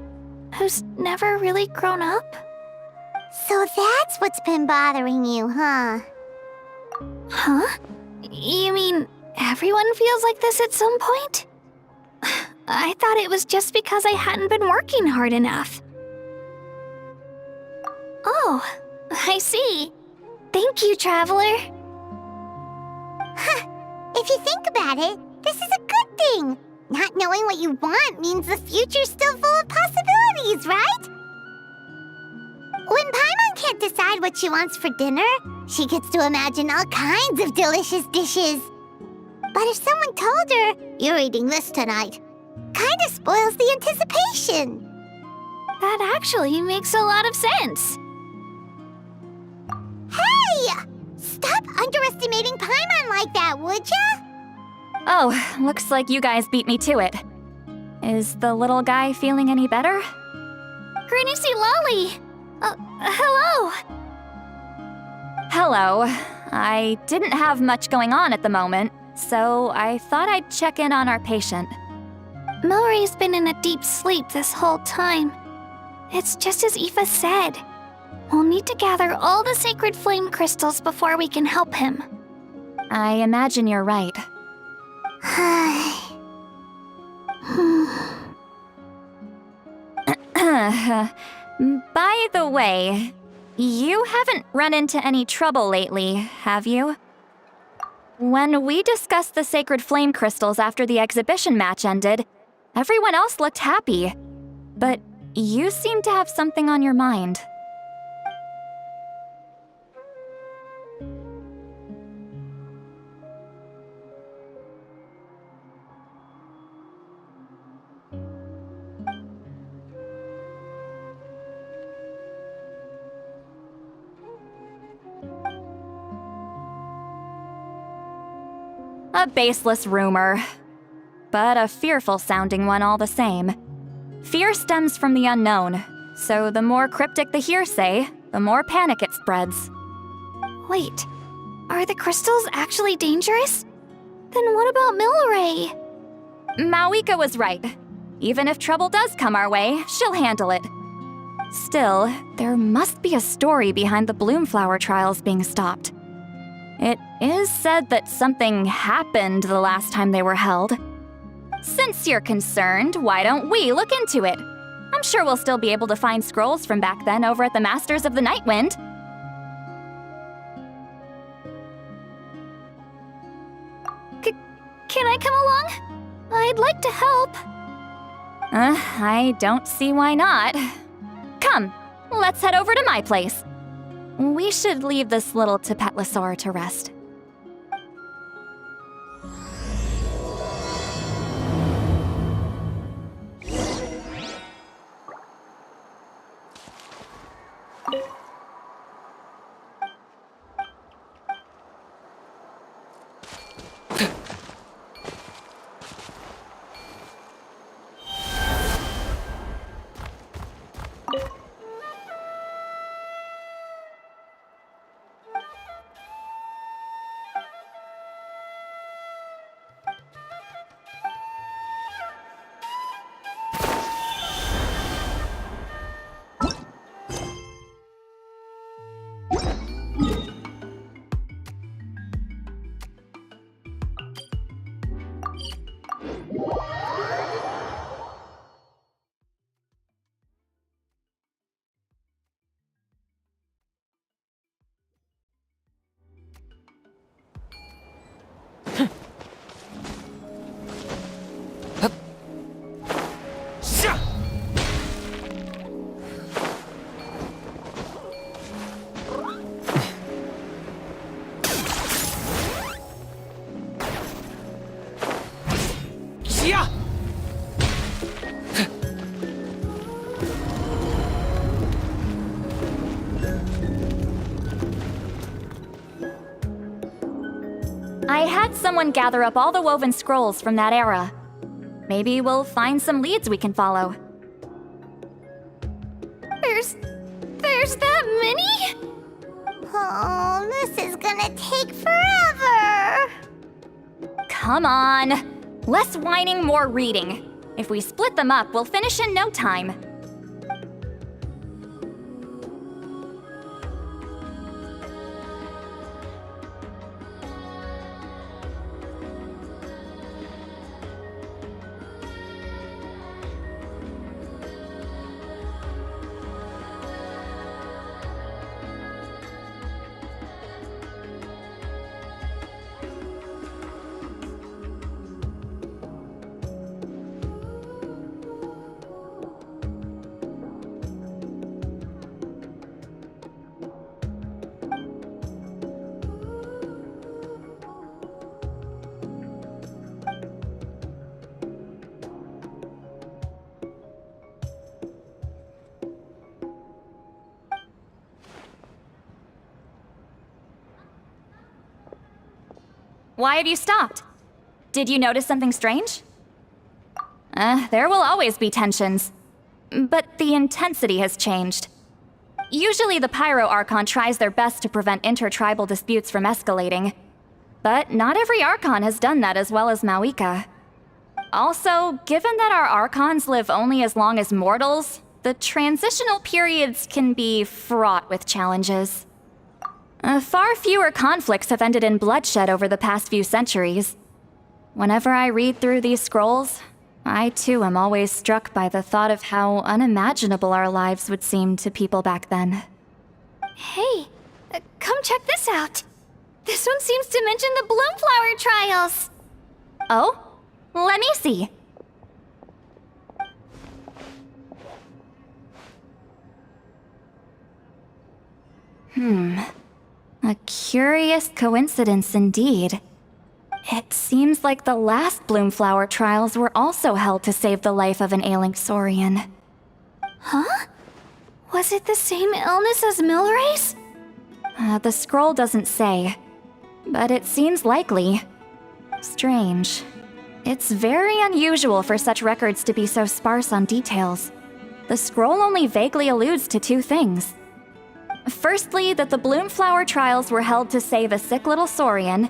Who's never really grown up? So that's what's been bothering you, huh? Huh? You mean everyone feels like this at some point? I thought it was just because I hadn't been working hard enough. Oh, I see. Thank you, Traveler. Huh. If you think about it, this is a good thing. Not knowing what you want means the future's still full of possibilities, right? When Paimon can't decide what she wants for dinner, she gets to imagine all kinds of delicious dishes. But if someone told her, "You're eating this tonight," kinda spoils the anticipation. That actually makes a lot of sense. Hey! Stop underestimating Paimon like that, would ya? Oh, looks like you guys beat me to it. Is the little guy feeling any better? Granny C. Lolly! Hello! Hello. I didn't have much going on at the moment, so I thought I'd check in on our patient. Milray's been in a deep sleep this whole time. It's just as Aoife said. We'll need to gather all the sacred flame crystals before we can help him. I imagine you're right. By the way, you haven't run into any trouble lately, have you? When we discussed the sacred flame crystals after the exhibition match ended, everyone else looked happy. But you seem to have something on your mind. A baseless rumor, but a fearful-sounding one all the same. Fear stems from the unknown, so the more cryptic the hearsay, the more panic it spreads. Wait, are the crystals actually dangerous? Then what about Milray? Mawika was right. Even if trouble does come our way, she'll handle it. Still, there must be a story behind the Bloomflower trials being stopped. It is said that something happened the last time they were held. Since you're concerned, why don't we look into it? I'm sure we'll still be able to find scrolls from back then over at the Masters of the Nightwind. Can I come along? I'd like to help. I don't see why not. Come, let's head over to my place. We should leave this little Tapetlosaur to rest. Yeah! I had someone gather up all the woven scrolls from that era. Maybe we'll find some leads we can follow. There's that many? Oh, this is gonna take forever. Come on! Less whining, more reading. If we split them up, we'll finish in no time. Why have you stopped? Did you notice something strange? There will always be tensions. But the intensity has changed. Usually the Pyro Archon tries their best to prevent intertribal disputes from escalating. But not every Archon has done that as well as Mauika. Also, given that our Archons live only as long as mortals, the transitional periods can be fraught with challenges. Far fewer conflicts have ended in bloodshed over the past few centuries. Whenever I read through these scrolls, I too am always struck by the thought of how unimaginable our lives would seem to people back then. Hey, come check this out. This one seems to mention the Bloomflower trials. Oh? Let me see. A curious coincidence indeed. It seems like the last Bloomflower trials were also held to save the life of an ailing Saurian. Huh? Was it the same illness as Milray's? The scroll doesn't say, but it seems likely. Strange. It's very unusual for such records to be so sparse on details. The scroll only vaguely alludes to two things. Firstly, that the Bloomflower trials were held to save a sick little Saurian.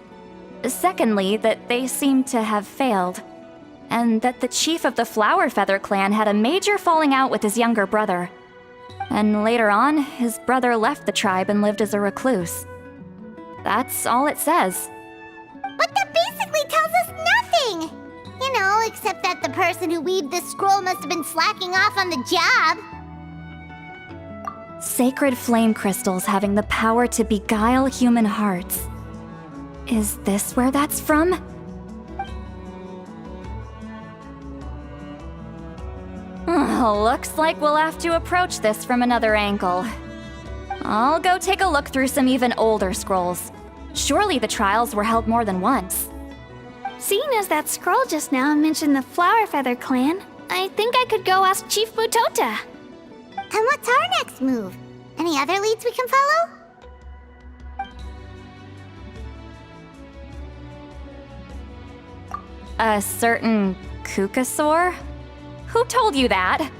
Secondly, that they seemed to have failed. And that the chief of the Flower Feather clan had a major falling out with his younger brother. And later on, his brother left the tribe and lived as a recluse. That's all it says. But that basically tells us nothing! You know, except that the person who weaved this scroll must have been slacking off on the job. Sacred flame crystals having the power to beguile human hearts. Is this where that's from? Looks like we'll have to approach this from another angle. I'll go take a look through some even older scrolls. Surely the trials were held more than once. Seeing as that scroll just now mentioned the Flower Feather clan, I think I could go ask Chief Butota. And what's our next move? Any other leads we can follow? A certain Kukasaur? Who told you that?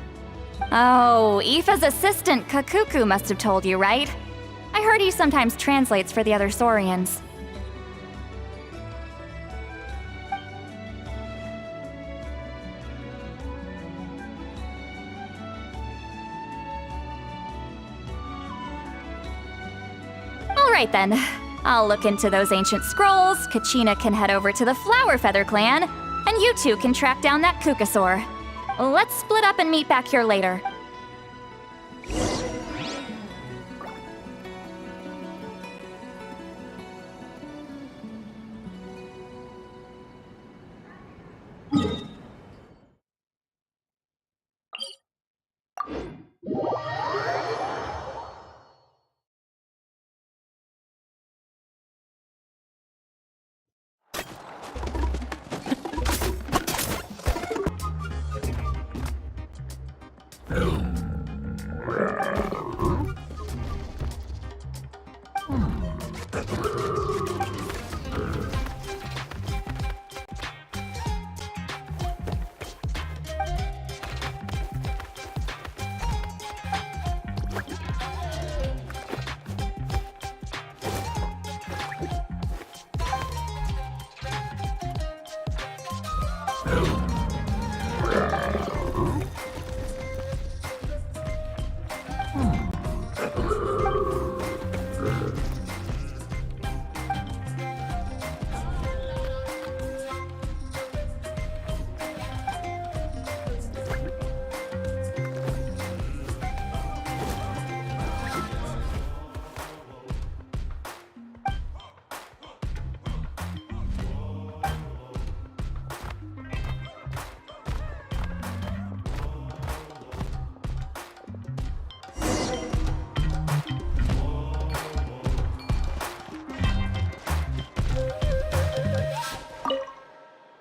Oh, Aoife's assistant Kakuku must have told you, right? I heard he sometimes translates for the other Saurians. Alright then. I'll look into those ancient scrolls, Kachina can head over to the Flower Feather clan, and you two can track down that Kukasaur. Let's split up and meet back here later.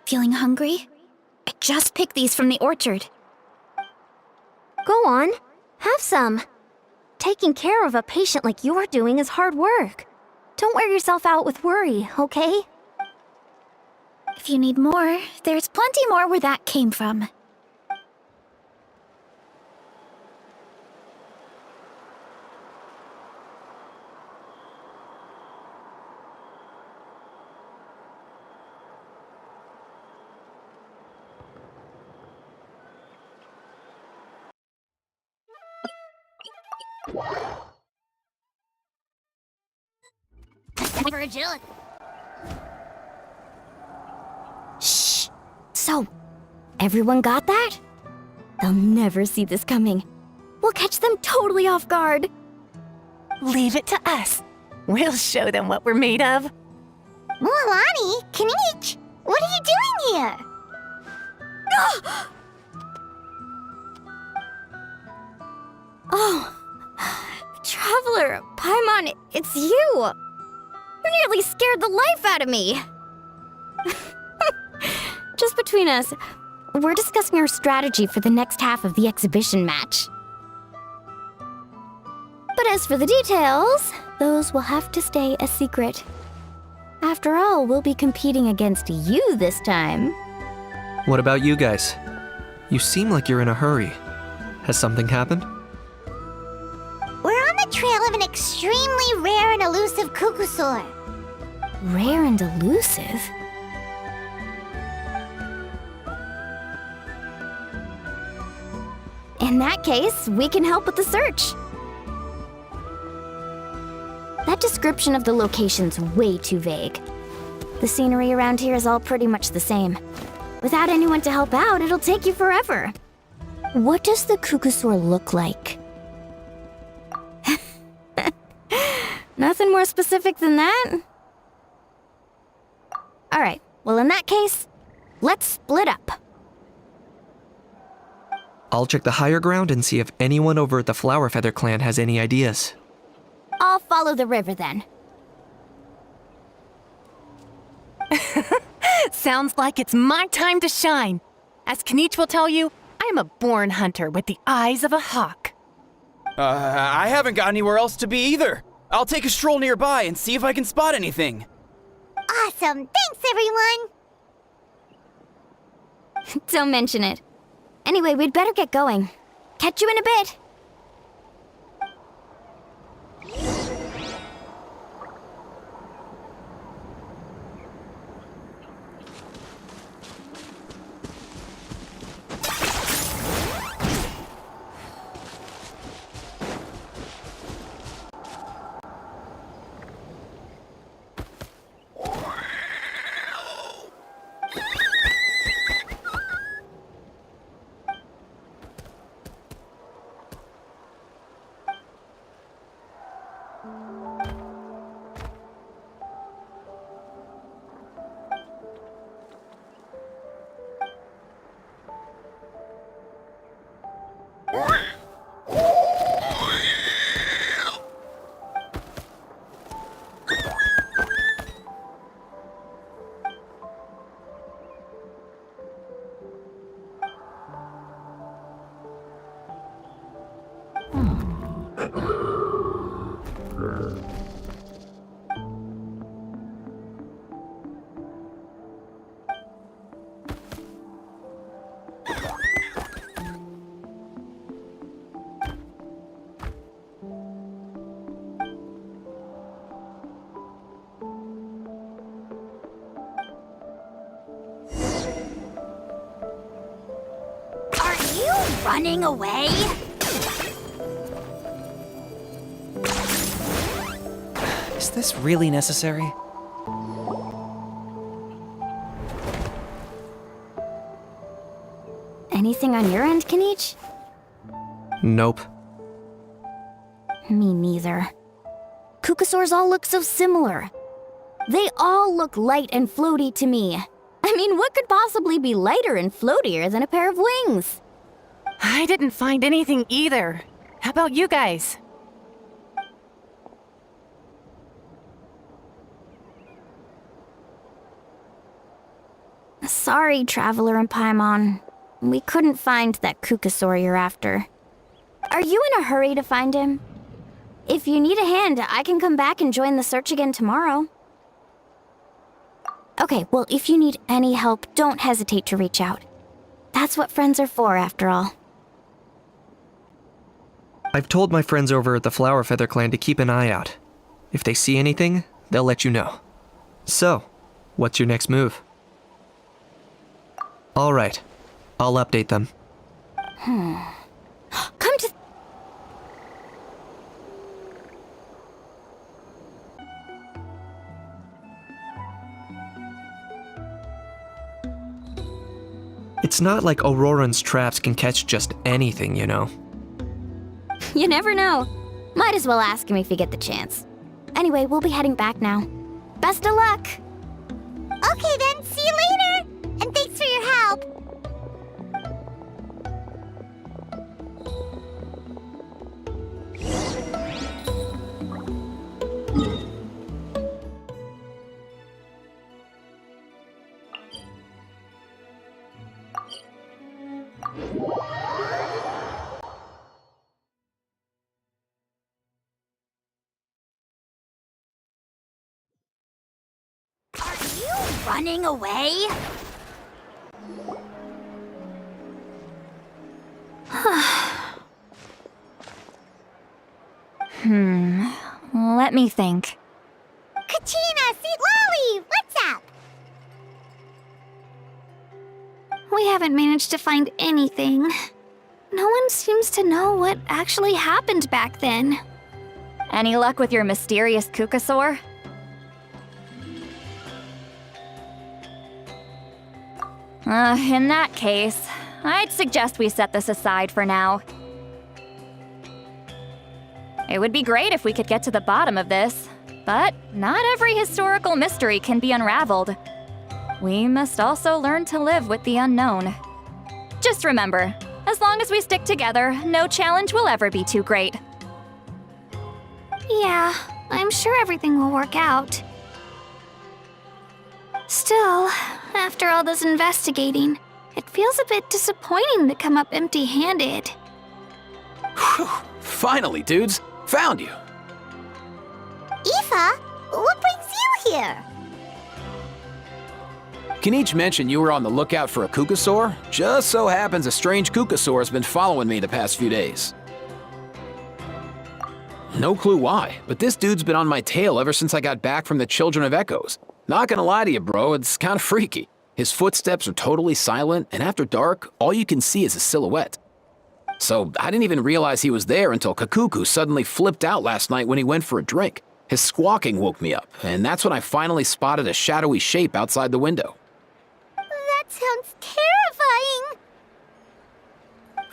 Feeling hungry? I just picked these from the orchard. Go on, have some. Taking care of a patient like you're doing is hard work. Don't wear yourself out with worry, okay? If you need more, there's plenty more where that came from. For agility. Shh. So, everyone got that? They'll never see this coming. We'll catch them totally off guard. Leave it to us. We'll show them what we're made of. Mualani, Kanich, what are you doing here? Oh, Traveler, Paimon, it's you! You nearly scared the life out of me! Just between us, we're discussing our strategy for the next half of the exhibition match. But as for the details, those will have to stay a secret. After all, we'll be competing against you this time. What about you guys? You seem like you're in a hurry. Has something happened? We're on the trail of an extremely rare and elusive cuckoosaur. Rare and elusive? In that case, we can help with the search. That description of the location's way too vague. The scenery around here is all pretty much the same. Without anyone to help out, it'll take you forever. What does the cuckoosaur look like? Nothing more specific than that? Alright, well in that case, let's split up. I'll check the higher ground and see if anyone over at the Flower Feather clan has any ideas. I'll follow the river then. Sounds like it's my time to shine. As Kanich will tell you, I am a born hunter with the eyes of a hawk. I haven't got anywhere else to be either. I'll take a stroll nearby and see if I can spot anything. Awesome, thanks everyone! Don't mention it. Anyway, we'd better get going. Catch you in a bit. running away? Is this really necessary? Anything on your end, Kanich? Nope. Me neither. Kukasaurs all look so similar. They all look light and floaty to me. I mean, what could possibly be lighter and floatier than a pair of wings? I didn't find anything either. How about you guys? Sorry, Traveler and Paimon. We couldn't find that Kukasaur you're after. Are you in a hurry to find him? If you need a hand, I can come back and join the search again tomorrow. Okay, well, if you need any help, don't hesitate to reach out. That's what friends are for, after all. I've told my friends over at the Flower Feather Clan to keep an eye out. If they see anything, they'll let you know. So, what's your next move? All right, I'll update them. Come to... It's not like Auroran's traps can catch just anything, you know. You never know. Might as well ask him if you get the chance. Anyway, we'll be heading back now. Best of luck! Okay then, see you later! And thanks for your help! Running away? Let me think. Kachina, Seat Lolly, what's up? We haven't managed to find anything. No one seems to know what actually happened back then. Any luck with your mysterious Kukasaur? In that case, I'd suggest we set this aside for now. It would be great if we could get to the bottom of this, but not every historical mystery can be unraveled. We must also learn to live with the unknown. Just remember, as long as we stick together, no challenge will ever be too great. Yeah, I'm sure everything will work out. Still, after all this investigating, it feels a bit disappointing to come up empty-handed. Whew. Finally, dudes. Found you. Aoife, what brings you here? Kanich mentioned you were on the lookout for a Kukasaur. Just so happens a strange Kukasaur has been following me the past few days. No clue why, but this dude's been on my tail ever since I got back from the Children of Echoes. Not gonna lie to you, bro, it's kinda freaky. His footsteps are totally silent, and after dark, all you can see is a silhouette. So I didn't even realize he was there until Kakuku suddenly flipped out last night when he went for a drink. His squawking woke me up, and that's when I finally spotted a shadowy shape outside the window. That sounds terrifying!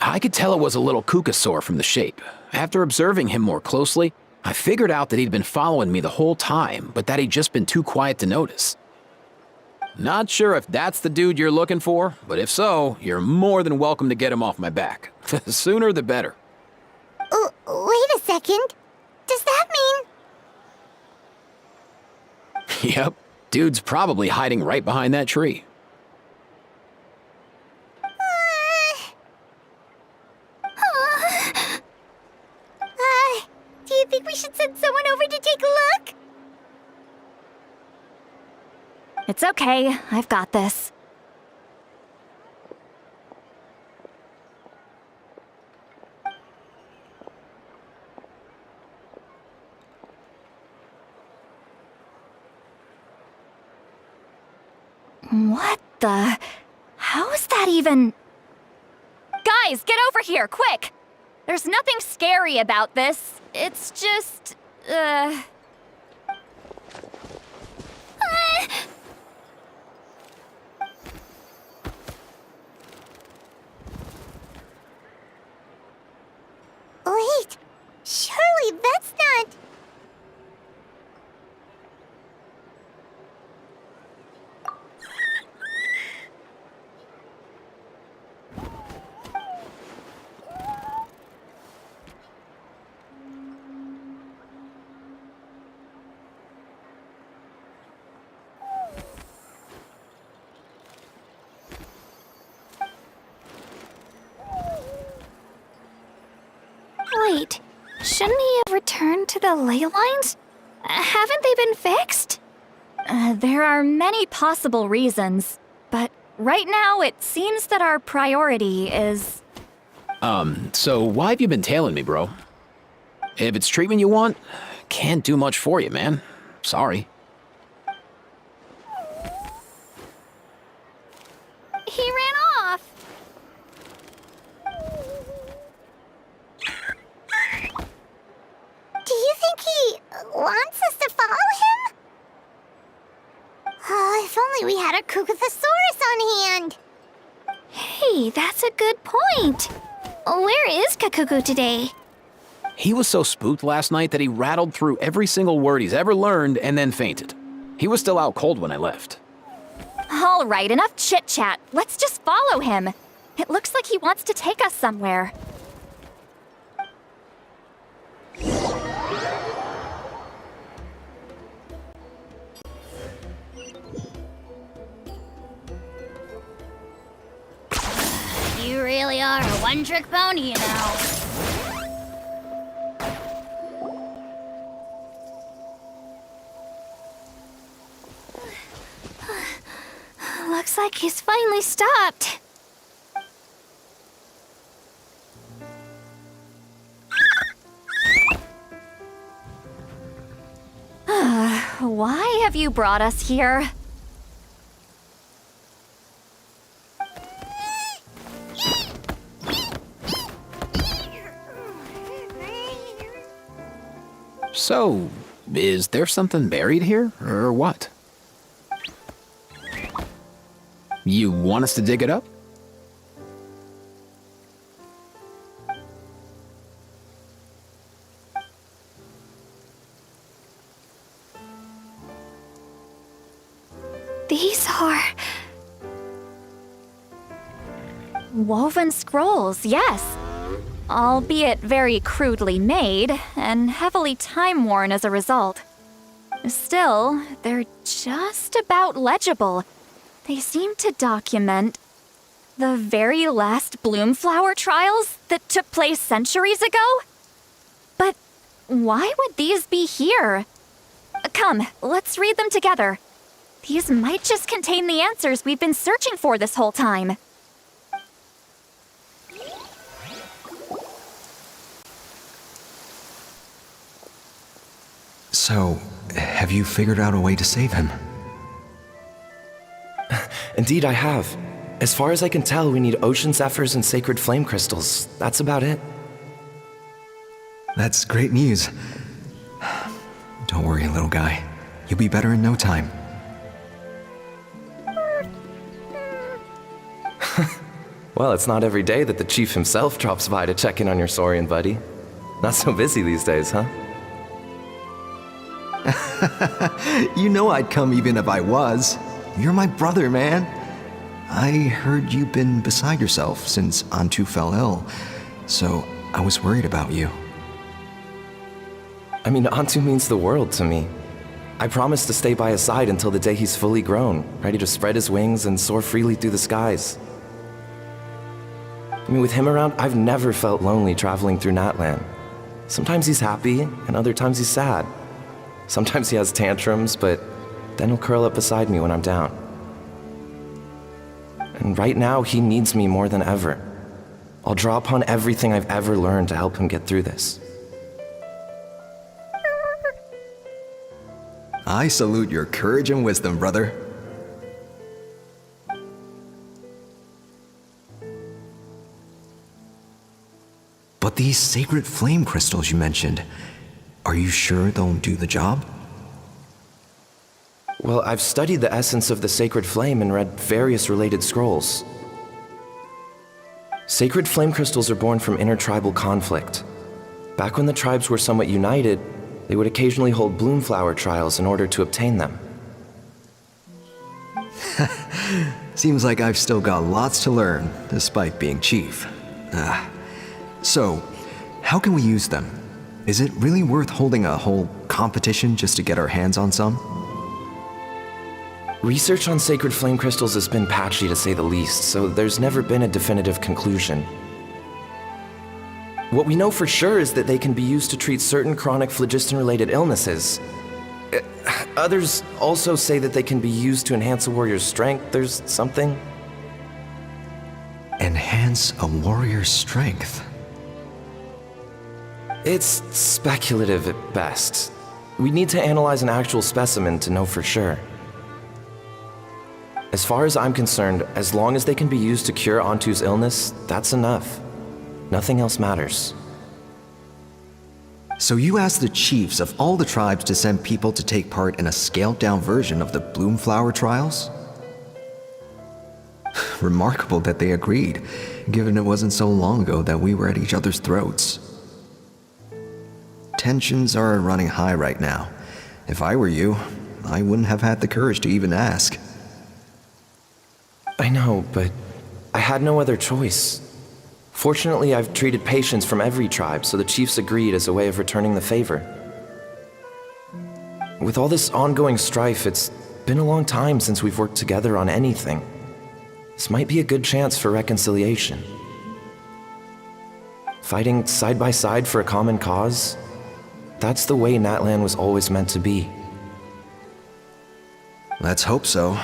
I could tell it was a little Kukasaur from the shape. After observing him more closely, I figured out that he'd been following me the whole time, but that he'd just been too quiet to notice. Not sure if that's the dude you're looking for, but if so, you're more than welcome to get him off my back. The sooner the better. Wait a second. Does that mean... Yep, dude's probably hiding right behind that tree. Do you think we should send someone over to take a look? It's okay, I've got this. What the? How is that even... Guys, get over here, quick! There's nothing scary about this. It's just, Wait, surely that's not... Wait, shouldn't he have returned to the ley lines? Haven't they been fixed? there are many possible reasons, but right now it seems that our priority is... So why have you been tailing me, bro? If it's treatment you want, can't do much for you, man. Sorry. He ran off. Do you think he wants us to follow him? Oh, if only we had a Kukathosaurus on hand. Hey, that's a good point. Where is Kakuku today? He was so spooked last night that he rattled through every single word he's ever learned and then fainted. He was still out cold when I left. All right, enough chit-chat. Let's just follow him. It looks like he wants to take us somewhere. You really are a one-trick pony, you know. Looks like he's finally stopped. Why have you brought us here? So, is there something buried here, or what? You want us to dig it up? These are... Woven scrolls, yes. Albeit very crudely made, and heavily time-worn as a result. Still, they're just about legible. They seem to document the very last Bloomflower trials that took place centuries ago? But why would these be here? Come, let's read them together. These might just contain the answers we've been searching for this whole time. So, have you figured out a way to save him? Indeed, I have. As far as I can tell, we need ocean zephyrs and sacred flame crystals. That's about it. That's great news. Don't worry, little guy. You'll be better in no time. Well, it's not every day that the chief himself drops by to check in on your Saurian buddy. Not so busy these days, huh? You know I'd come even if I was. You're my brother, man. I heard you've been beside yourself since Antu fell ill, so I was worried about you. I mean, Antu means the world to me. I promised to stay by his side until the day he's fully grown, ready to spread his wings and soar freely through the skies. I mean, with him around, I've never felt lonely traveling through Natlan. Sometimes he's happy, and other times he's sad. Sometimes he has tantrums, but then he'll curl up beside me when I'm down. And right now, he needs me more than ever. I'll draw upon everything I've ever learned to help him get through this. I salute your courage and wisdom, brother. But these sacred flame crystals you mentioned, are you sure they'll do the job? Well, I've studied the essence of the sacred flame and read various related scrolls. Sacred flame crystals are born from intertribal conflict. Back when the tribes were somewhat united, they would occasionally hold bloomflower trials in order to obtain them. Seems like I've still got lots to learn, despite being chief. So, how can we use them? Is it really worth holding a whole competition just to get our hands on some? Research on sacred flame crystals has been patchy to say the least, so there's never been a definitive conclusion. What we know for sure is that they can be used to treat certain chronic phlogiston-related illnesses. Others also say that they can be used to enhance a warrior's strength. There's something. Enhance a warrior's strength? It's speculative at best. We need to analyze an actual specimen to know for sure. As far as I'm concerned, as long as they can be used to cure Antu's illness, that's enough. Nothing else matters. So you asked the chiefs of all the tribes to send people to take part in a scaled-down version of the Bloomflower trials? Remarkable that they agreed, given it wasn't so long ago that we were at each other's throats. Tensions are running high right now. If I were you, I wouldn't have had the courage to even ask. I know, but I had no other choice. Fortunately, I've treated patients from every tribe, so the chiefs agreed as a way of returning the favor. With all this ongoing strife, it's been a long time since we've worked together on anything. This might be a good chance for reconciliation. Fighting side by side for a common cause, that's the way Natlan was always meant to be. Let's hope so.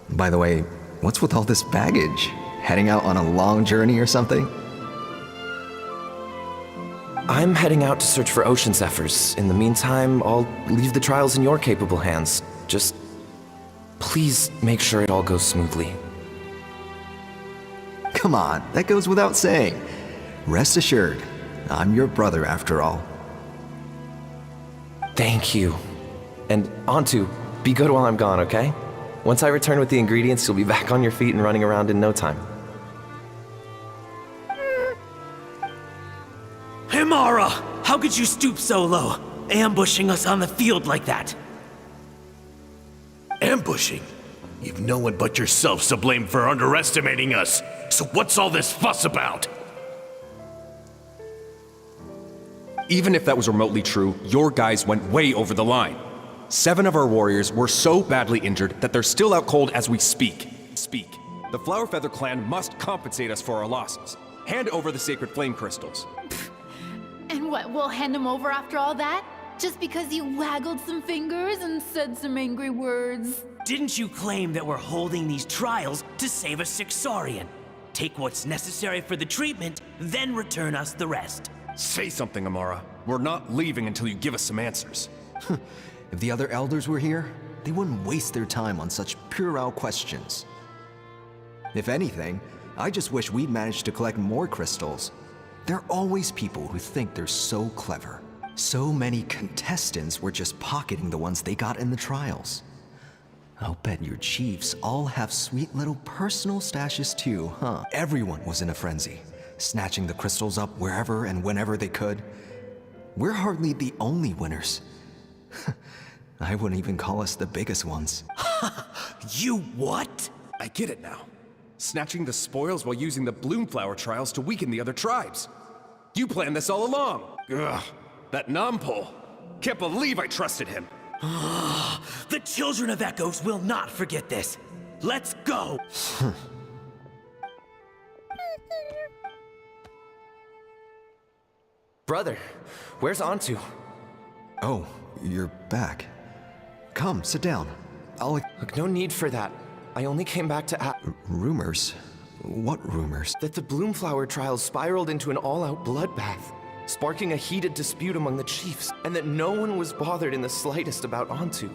By the way, what's with all this baggage? Heading out on a long journey or something? I'm heading out to search for ocean zephyrs. In the meantime, I'll leave the trials in your capable hands. Just please make sure it all goes smoothly. Come on, that goes without saying. Rest assured, I'm your brother after all. Thank you. And Antu, be good while I'm gone, okay? Once I return with the ingredients, you'll be back on your feet and running around in no time. Himara! How could you stoop so low, ambushing us on the field like that? Ambushing? You've no one but yourself to blame for underestimating us. So what's all this fuss about? Even if that was remotely true, your guys went way over the line. 7 of our warriors were so badly injured that they're still out cold as we speak. The Flower Feather clan must compensate us for our losses. Hand over the sacred flame crystals. And what, we'll hand them over after all that? Just because you waggled some fingers and said some angry words? Didn't you claim that we're holding these trials to save a Sixarian? Take what's necessary for the treatment, then return us the rest. Say something, Amara. We're not leaving until you give us some answers. If the other elders were here, they wouldn't waste their time on such puerile questions. If anything, I just wish we'd managed to collect more crystals. There are always people who think they're so clever. So many contestants were just pocketing the ones they got in the trials. I'll bet your chiefs all have sweet little personal stashes too, huh? Everyone was in a frenzy, snatching the crystals up wherever and whenever they could. We're hardly the only winners. I wouldn't even call us the biggest ones. You what? I get it now. Snatching the spoils while using the Bloomflower trials to weaken the other tribes. You planned this all along. Ugh, that Nampol. Can't believe I trusted him. The children of Echoes will not forget this. Let's go! Brother, where's Antu? Oh, you're back. Come, sit down. Look, no need for that. I only came back to Rumors? What rumors? That the Bloomflower trials spiraled into an all-out bloodbath, sparking a heated dispute among the chiefs, and that no one was bothered in the slightest about Antu.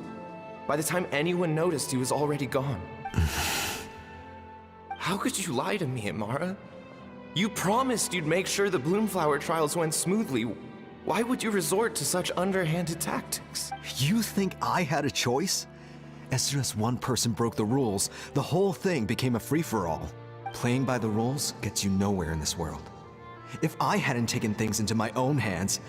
By the time anyone noticed, he was already gone. How could you lie to me, Amara? You promised you'd make sure the Bloomflower trials went smoothly. Why would you resort to such underhanded tactics? You think I had a choice? As soon as one person broke the rules, the whole thing became a free-for-all. Playing by the rules gets you nowhere in this world. If I hadn't taken things into my own hands,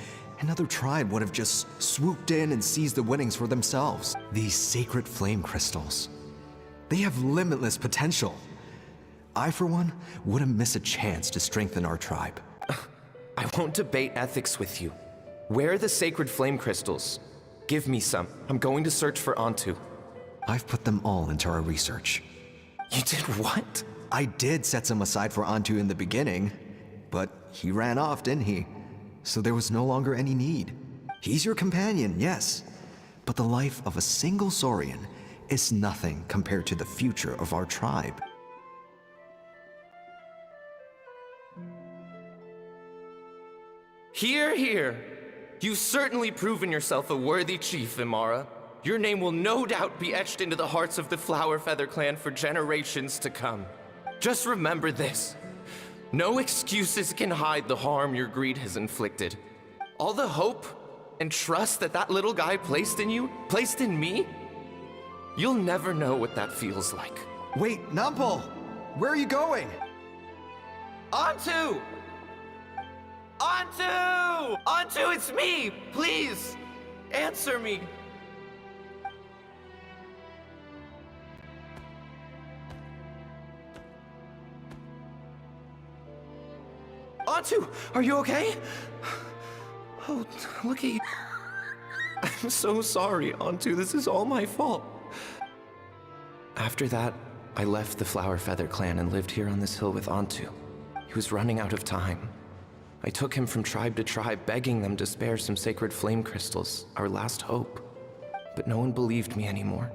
another tribe would have just swooped in and seized the winnings for themselves. These sacred flame crystals, they have limitless potential. I, for one, wouldn't miss a chance to strengthen our tribe. I won't debate ethics with you. Where are the sacred flame crystals? Give me some. I'm going to search for Antu. I've put them all into our research. You did what? I did set some aside for Antu in the beginning, but he ran off, didn't he? So there was no longer any need. He's your companion, yes, but the life of a single Saurian is nothing compared to the future of our tribe. Hear, hear. You've certainly proven yourself a worthy chief, Imara. Your name will no doubt be etched into the hearts of the Flower Feather clan for generations to come. Just remember this. No excuses can hide the harm your greed has inflicted. All the hope and trust that little guy placed in you, placed in me, you'll never know what that feels like. Wait, Nampal! Where are you going? Antu! Antu! Antu, it's me! Please! Answer me! Antu, are you okay? Oh, look at you. I'm so sorry, Antu. This is all my fault. After that, I left the Flower Feather clan and lived here on this hill with Antu. He was running out of time. I took him from tribe to tribe, begging them to spare some sacred flame crystals, our last hope. But no one believed me anymore.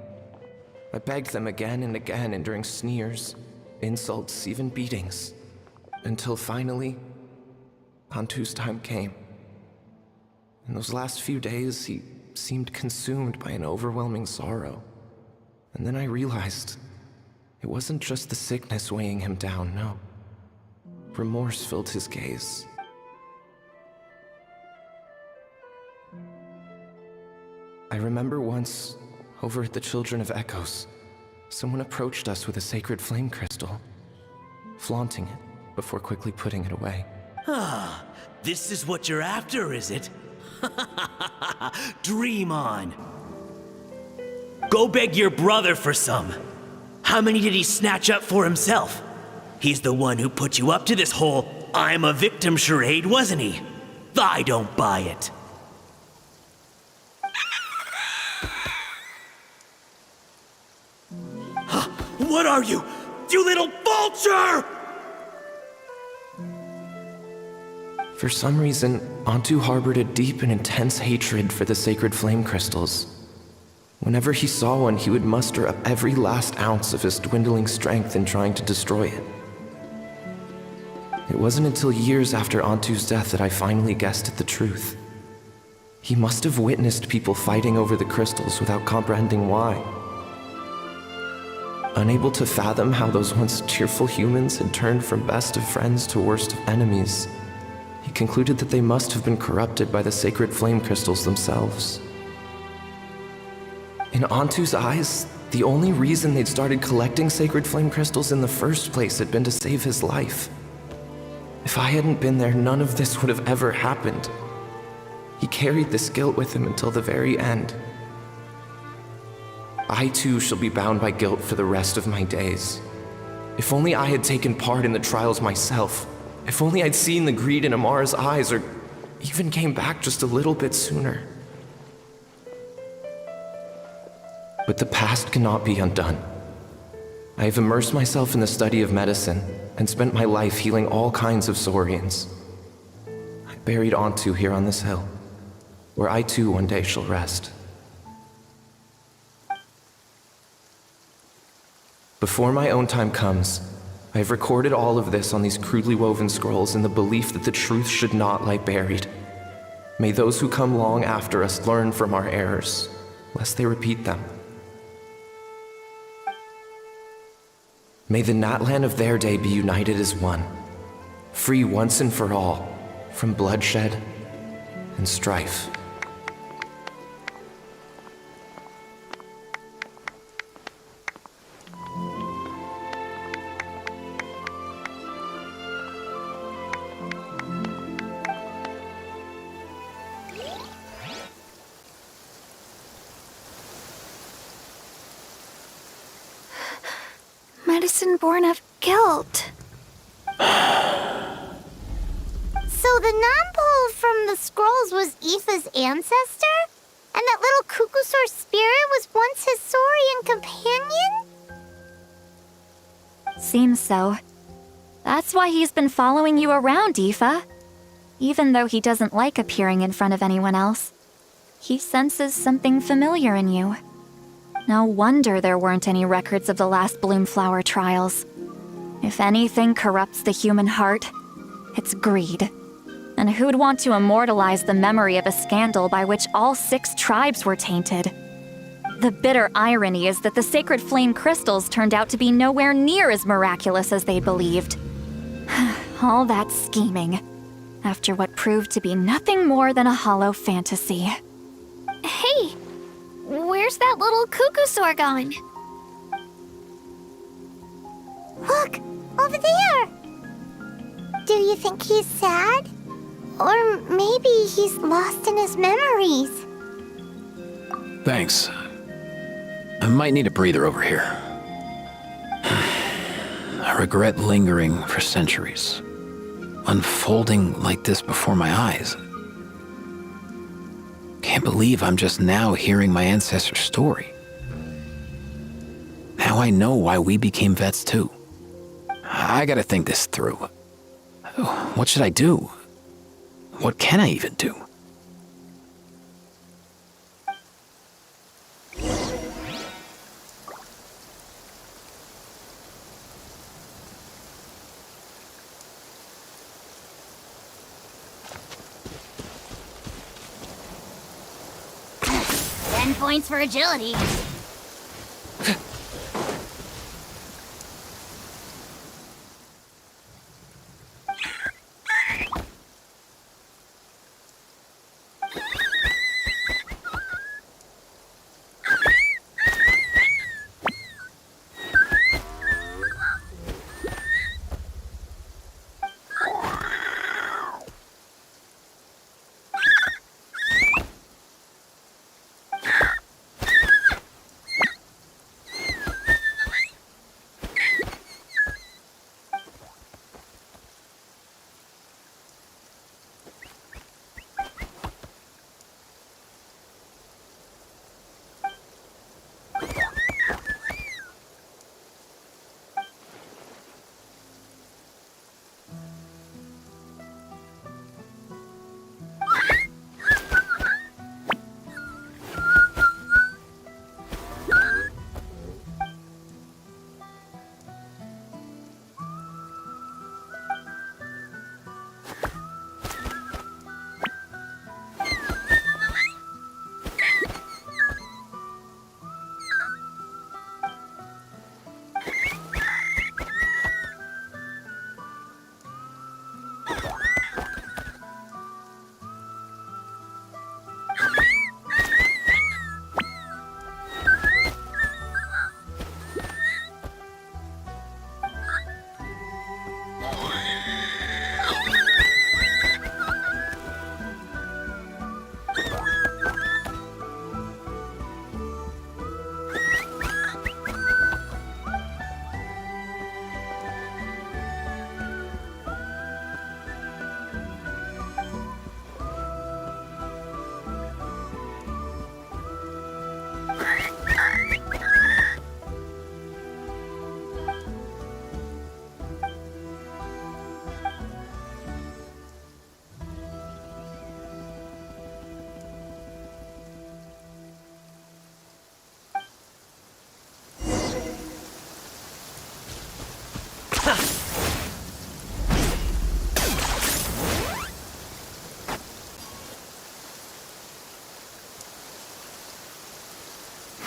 I begged them again and again, enduring sneers, insults, even beatings. Until finally, Antu's time came. In those last few days, he seemed consumed by an overwhelming sorrow. And then I realized it wasn't just the sickness weighing him down, no. Remorse filled his gaze. I remember once, over at the Children of Echoes, someone approached us with a sacred flame crystal, flaunting it before quickly putting it away. Ah, this is what you're after, is it? Dream on. Go beg your brother for some. How many did he snatch up for himself? He's the one who put you up to this whole I'm a victim charade, wasn't he? I don't buy it. What are you? You little vulture! For some reason, Antu harbored a deep and intense hatred for the sacred flame crystals. Whenever he saw one, he would muster up every last ounce of his dwindling strength in trying to destroy it. It wasn't until years after Antu's death that I finally guessed at the truth. He must have witnessed people fighting over the crystals without comprehending why. Unable to fathom how those once cheerful humans had turned from best of friends to worst of enemies, he concluded that they must have been corrupted by the sacred flame crystals themselves. In Antu's eyes, the only reason they'd started collecting sacred flame crystals in the first place had been to save his life. If I hadn't been there, none of this would have ever happened. He carried this guilt with him until the very end. I too shall be bound by guilt for the rest of my days. If only I had taken part in the trials myself. If only I'd seen the greed in Amara's eyes, or even came back just a little bit sooner. But the past cannot be undone. I have immersed myself in the study of medicine and spent my life healing all kinds of Saurians. I buried Antu here on this hill, where I too one day shall rest. Before my own time comes, I have recorded all of this on these crudely woven scrolls in the belief that the truth should not lie buried. May those who come long after us learn from our errors, lest they repeat them. May the Natlan of their day be united as one. Free once and for all from bloodshed and strife. Medicine born of guilt. So the non-pole from the scrolls was Aoife's ancestor? And that little Cuckoosaur spirit was once his Saurian companion? Seems so. That's why he's been following you around, Aoife. Even though he doesn't like appearing in front of anyone else, he senses something familiar in you. No wonder there weren't any records of the last Bloomflower trials. If anything corrupts the human heart, it's greed. And who'd want to immortalize the memory of a scandal by which all 6 tribes were tainted? The bitter irony is that the sacred flame crystals turned out to be nowhere near as miraculous as they believed. All that scheming, after what proved to be nothing more than a hollow fantasy. Hey, where's that little Cuckoosaur gone? Look, over there! Do you think he's sad? Or maybe he's lost in his memories? Thanks. I might need a breather over here. I regret lingering for centuries, unfolding like this before my eyes. Can't believe I'm just now hearing my ancestor's story. Now I know why we became vets too. I gotta think this through. What should I do? What can I even do? Points for agility.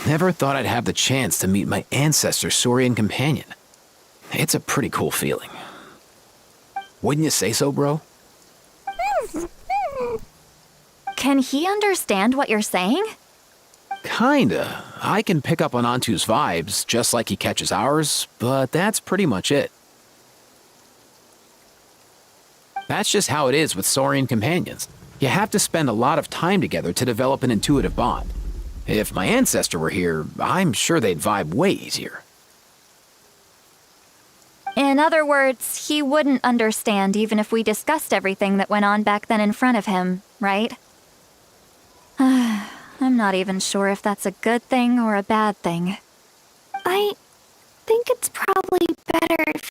Never thought I'd have the chance to meet my ancestor's Saurian companion. It's a pretty cool feeling. Wouldn't you say so, bro? Can he understand what you're saying? Kinda. I can pick up on Antu's vibes, just like he catches ours, but that's pretty much it. That's just how it is with Saurian companions. You have to spend a lot of time together to develop an intuitive bond. If my ancestor were here, I'm sure they'd vibe way easier. In other words, he wouldn't understand even if we discussed everything that went on back then in front of him, right? I'm not even sure if that's a good thing or a bad thing. I think it's probably better if...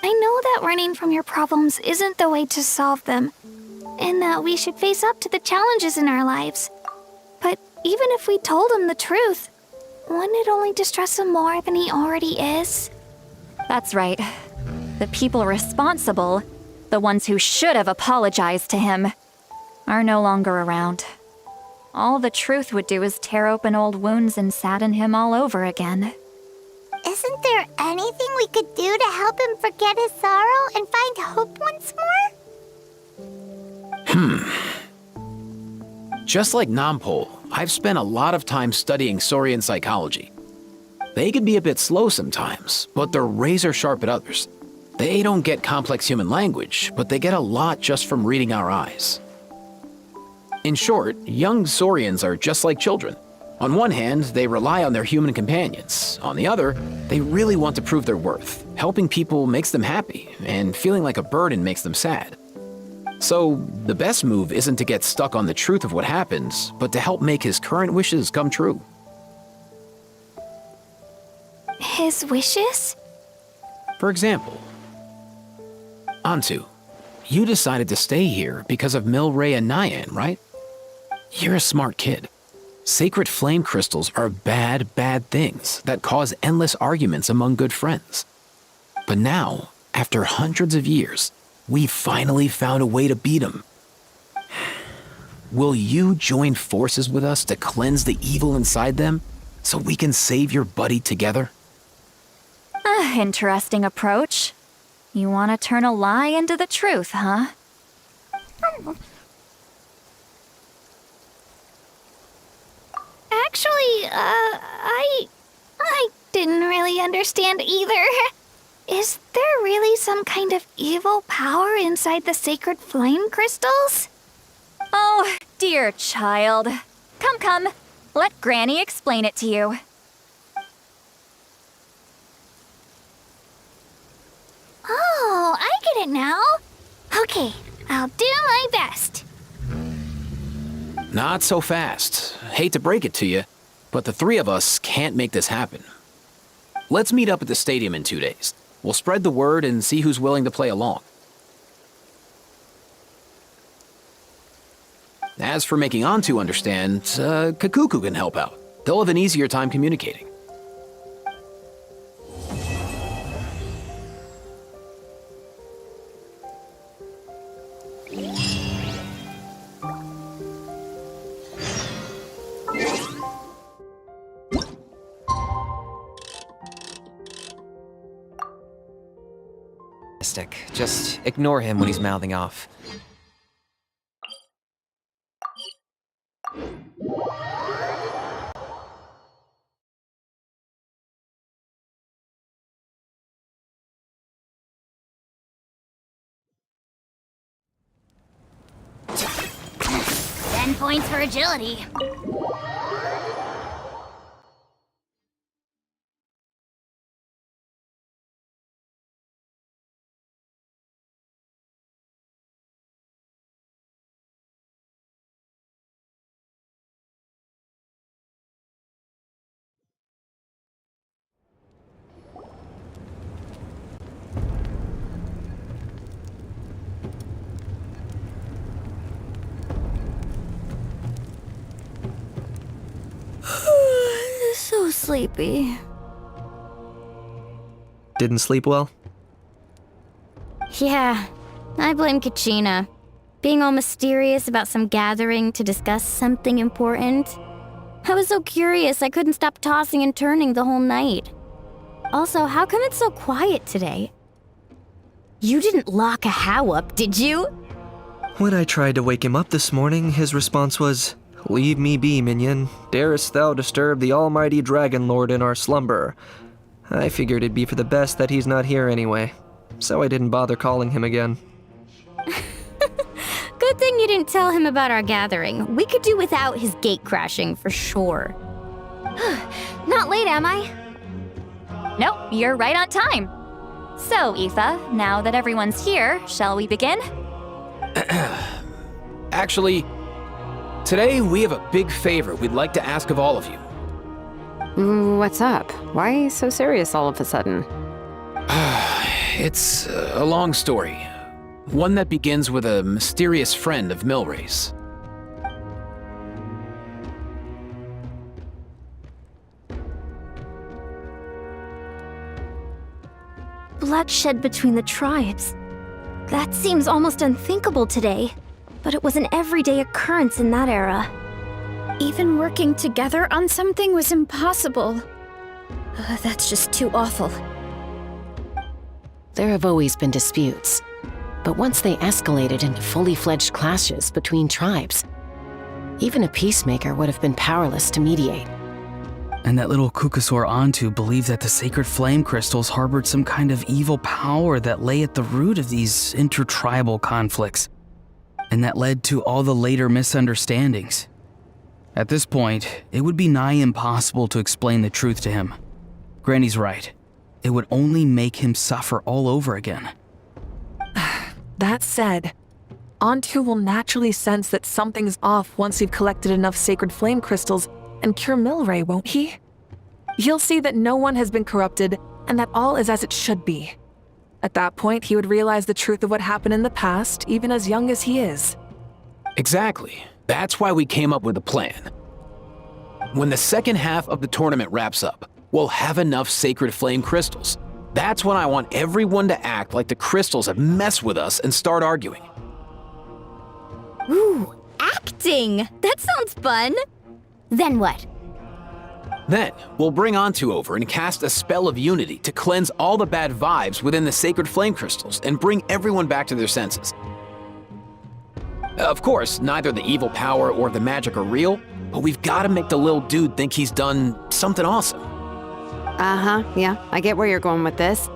I know that running from your problems isn't the way to solve them, and that we should face up to the challenges in our lives. But even if we told him the truth, wouldn't it only distress him more than he already is? That's right. The people responsible, the ones who should have apologized to him, are no longer around. All the truth would do is tear open old wounds and sadden him all over again. Isn't there anything we could do to help him forget his sorrow and find hope once more? Just like Nampol, I've spent a lot of time studying Saurian psychology. They can be a bit slow sometimes, but they're razor sharp at others. They don't get complex human language, but they get a lot just from reading our eyes. In short, young Saurians are just like children. On one hand, they rely on their human companions. On the other, they really want to prove their worth. Helping people makes them happy, and feeling like a burden makes them sad. So, the best move isn't to get stuck on the truth of what happened, but to help make his current wishes come true. His wishes? For example, Antu, you decided to stay here because of Milray and Nyan, right? You're a smart kid. Sacred flame crystals are bad, bad things that cause endless arguments among good friends. But now, after hundreds of years, we finally found a way to beat them. Will you join forces with us to cleanse the evil inside them so we can save your buddy together? Interesting approach. You want to turn a lie into the truth, huh? Actually, I didn't really understand either. Is there really some kind of evil power inside the sacred flame crystals? Oh, dear child. Come. Let Granny explain it to you. Oh, I get it now. Okay, I'll do my best. Not so fast. Hate to break it to you, but the three of us can't make this happen. Let's meet up at the stadium in 2 days. We'll spread the word and see who's willing to play along. As for making Antu understand, Kakuku can help out. They'll have an easier time communicating. Just ignore him when he's mouthing off. Ten points for agility. So sleepy. Didn't sleep well? Yeah, I blame Kachina. Being all mysterious about some gathering to discuss something important. I was so curious I couldn't stop tossing and turning the whole night. Also, how come it's so quiet today? You didn't lock a How up, did you? When I tried to wake him up this morning, his response was, "Leave me be, minion. Darest thou disturb the almighty Dragon Lord in our slumber?" I figured it'd be for the best that he's not here anyway, so I didn't bother calling him again. Good thing you didn't tell him about our gathering. We could do without his gate crashing for sure. Not late, am I? Nope, you're right on time. So, Aoife, now that everyone's here, shall we begin? Actually, today we have a big favor we'd like to ask of all of you. What's up? Why so serious all of a sudden? It's a long story. One that begins with a mysterious friend of Milray's. Bloodshed between the tribes. That seems almost unthinkable today, but it was an everyday occurrence in that era. Even working together on something was impossible. That's just too awful. There have always been disputes, but once they escalated into fully fledged clashes between tribes, even a peacemaker would have been powerless to mediate. And that little Kukasaur Antu believed that the sacred flame crystals harbored some kind of evil power that lay at the root of these intertribal conflicts, and that led to all the later misunderstandings. At this point, it would be nigh impossible to explain the truth to him. Granny's right. It would only make him suffer all over again. That said, Antu will naturally sense that something's off once you've collected enough sacred flame crystals and cure Milray, won't he? He'll see that no one has been corrupted and that all is as it should be. At that point, he would realize the truth of what happened in the past, even as young as he is. Exactly. That's why we came up with a plan. When the second half of the tournament wraps up, we'll have enough sacred flame crystals. That's when I want everyone to act like the crystals have messed with us and start arguing. Ooh, acting! That sounds fun! Then what? Then, we'll bring Antu over and cast a spell of unity to cleanse all the bad vibes within the sacred flame crystals and bring everyone back to their senses. Of course, neither the evil power or the magic are real, but we've got to make the little dude think he's done something awesome. Uh-huh, yeah, I get where you're going with this.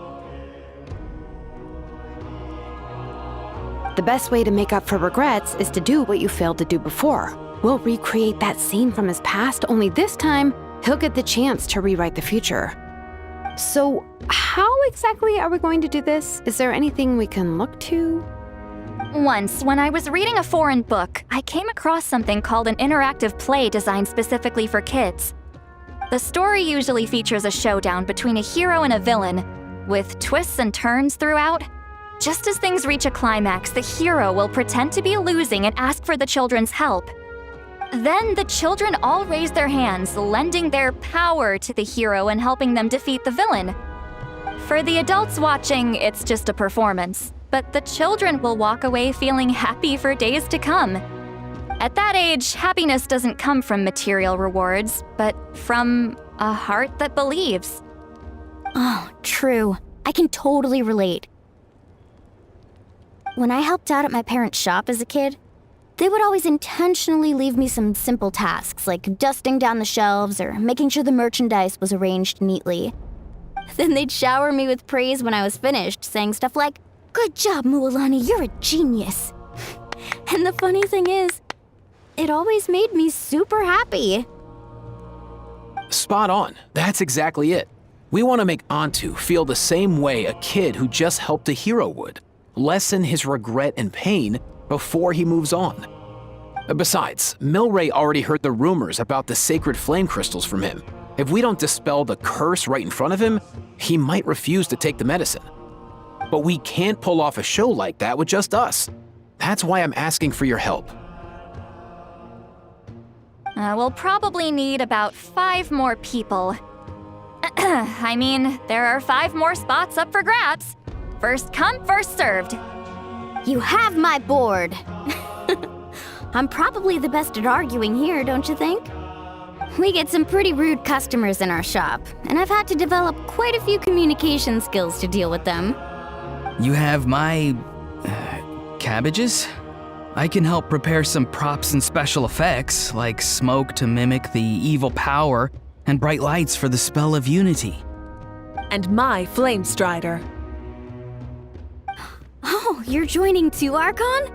The best way to make up for regrets is to do what you failed to do before. We'll recreate that scene from his past, only this time, he'll get the chance to rewrite the future. So, how exactly are we going to do this? Is there anything we can look to? Once, when I was reading a foreign book, I came across something called an interactive play designed specifically for kids. The story usually features a showdown between a hero and a villain, with twists and turns throughout. Just as things reach a climax, the hero will pretend to be losing and ask for the children's help. Then the children all raise their hands, lending their power to the hero and helping them defeat the villain. For the adults watching, it's just a performance, but the children will walk away feeling happy for days to come. At that age, happiness doesn't come from material rewards, but from a heart that believes. Oh, true. I can totally relate. When I helped out at my parents' shop as a kid, they would always intentionally leave me some simple tasks like dusting down the shelves or making sure the merchandise was arranged neatly. Then they'd shower me with praise when I was finished, saying stuff like, "Good job, Mualani, you're a genius." And the funny thing is, it always made me super happy. Spot on. That's exactly it. We want to make Antu feel the same way a kid who just helped a hero would. Lessen his regret and pain before he moves on. Besides, Milray already heard the rumors about the sacred flame crystals from him. If we don't dispel the curse right in front of him, he might refuse to take the medicine. But we can't pull off a show like that with just us. That's why I'm asking for your help. We'll probably need about 5 more people. I mean, there are 5 more spots up for grabs. First come, first served. You have my board. I'm probably the best at arguing here, don't you think? We get some pretty rude customers in our shop, and I've had to develop quite a few communication skills to deal with them. You have my... cabbages? I can help prepare some props and special effects, like smoke to mimic the evil power, and bright lights for the spell of unity. And my flame strider. Oh, you're joining too, Archon?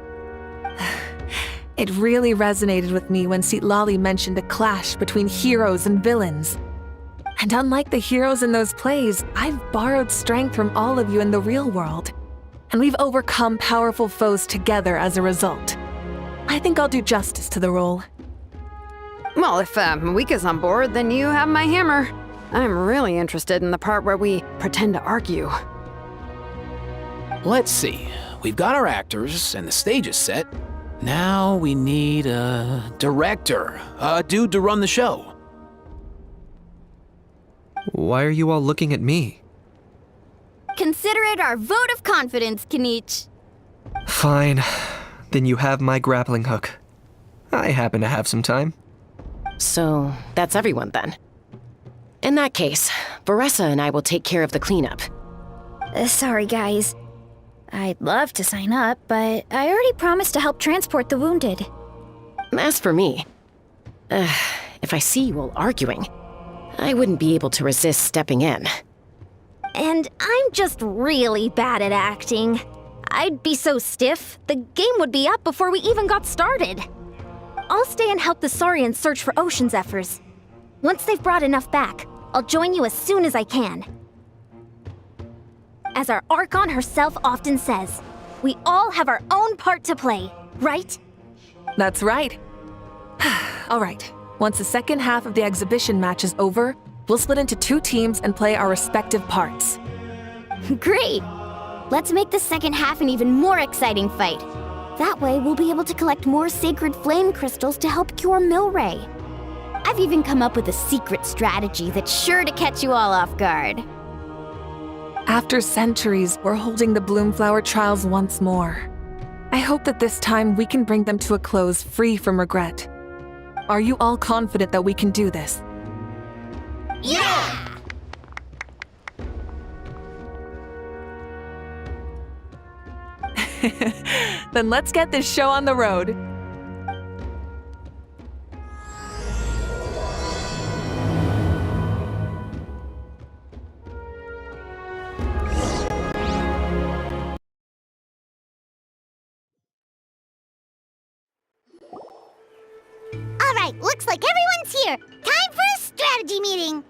It really resonated with me when Lolly mentioned a clash between heroes and villains. And unlike the heroes in those plays, I've borrowed strength from all of you in the real world. And we've overcome powerful foes together as a result. I think I'll do justice to the role. Well, if Mawika's on board, then you have my hammer. I'm really interested in the part where we pretend to argue. Let's see. We've got our actors, and the stage is set. Now we need a director, a dude to run the show. Why are you all looking at me? Consider it our vote of confidence, Kinich. Fine. Then you have my grappling hook. I happen to have some time. So, that's everyone then. In that case, Varessa and I will take care of the cleanup. Sorry, guys. I'd love to sign up, but I already promised to help transport the wounded. As for me, if I see you all arguing, I wouldn't be able to resist stepping in. And I'm just really bad at acting. I'd be so stiff, the game would be up before we even got started. I'll stay and help the Saurians search for ocean zephyrs. Once they've brought enough back, I'll join you as soon as I can. As our Archon herself often says, we all have our own part to play, right? That's right. All right, once the second half of the exhibition match is over, we'll split into 2 teams and play our respective parts. Great! Let's make the second half an even more exciting fight. That way, we'll be able to collect more sacred flame crystals to help cure Milray. I've even come up with a secret strategy that's sure to catch you all off guard. After centuries, we're holding the Bloomflower trials once more. I hope that this time we can bring them to a close free from regret. Are you all confident that we can do this? Yeah! Then let's get this show on the road. Alright, looks like everyone's here. Time for a strategy meeting.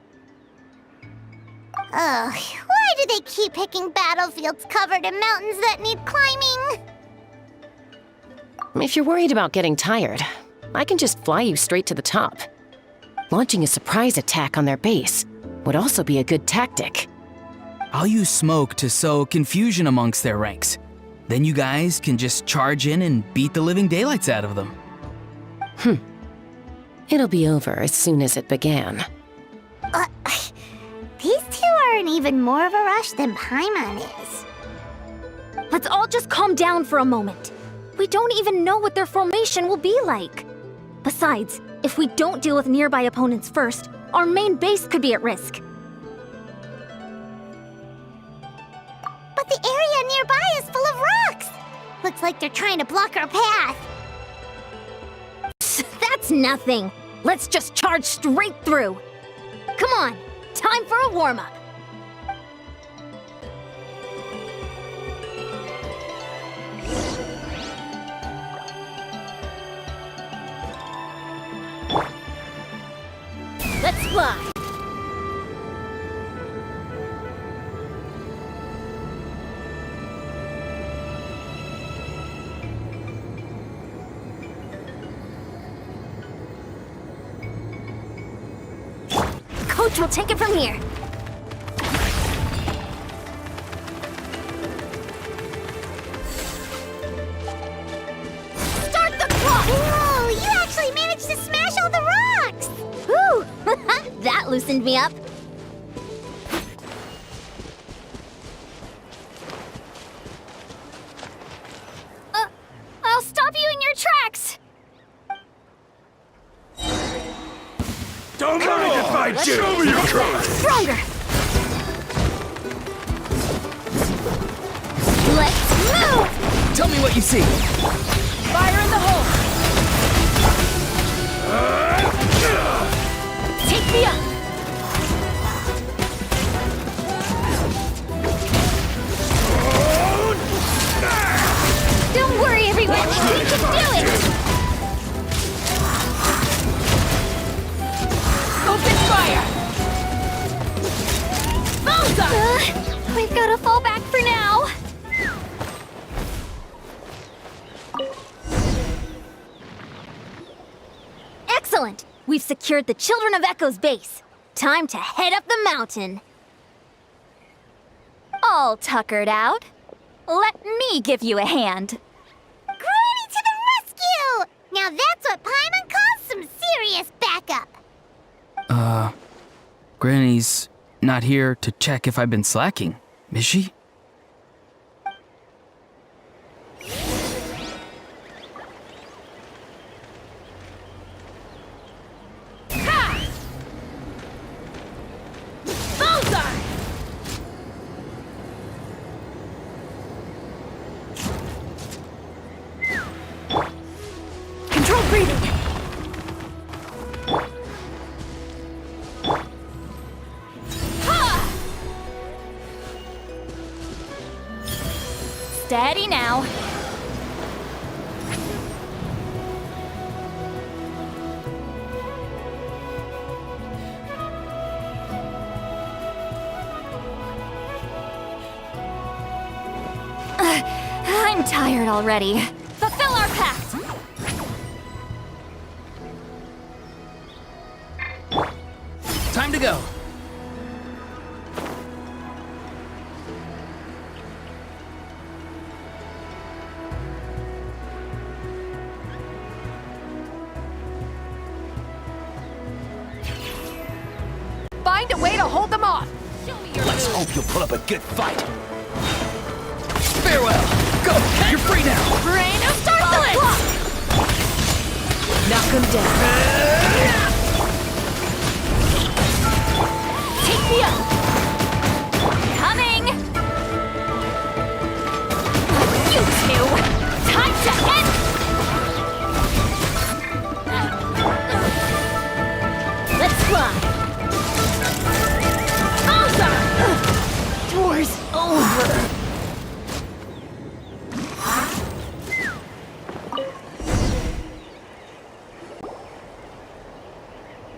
Ugh, why do they keep picking battlefields covered in mountains that need climbing? If you're worried about getting tired, I can just fly you straight to the top. Launching a surprise attack on their base would also be a good tactic. I'll use smoke to sow confusion amongst their ranks. Then you guys can just charge in and beat the living daylights out of them. It'll be over as soon as it began. These two are in even more of a rush than Paimon is. Let's all just calm down for a moment. We don't even know what their formation will be like. Besides, if we don't deal with nearby opponents first, our main base could be at risk. But the area nearby is full of rocks. Looks like they're trying to block our path. That's nothing. Let's just charge straight through. Come on, time for a warm-up. Let's fly. Coach will take it from here. Start the clock! Whoa, you actually managed to smash all the rocks! Whew! That loosened me up. I'll stop you in your tracks! Stronger! Let's move! Tell me what you see. Fire in the hole! Take me up! Don't worry, everyone! We can do it! Open fire! Bullseye! We've got to fall back for now. Excellent! We've secured the Children of Echo's base. Time to head up the mountain. All tuckered out. Let me give you a hand. Granny to the rescue! Now that's what Paimon calls some serious backup. Granny's not here to check if I've been slacking, is she? Control breathing. Steady now. I'm tired already. Fulfill our pact! Time to go. Find a way to hold them off! Let's hope you'll put up a good fight. Farewell. Go. You're free now. Brain of Startlet! Knock him down. Take me up! Coming! You two! Time to end! Let's fly. Awesome! Door's over.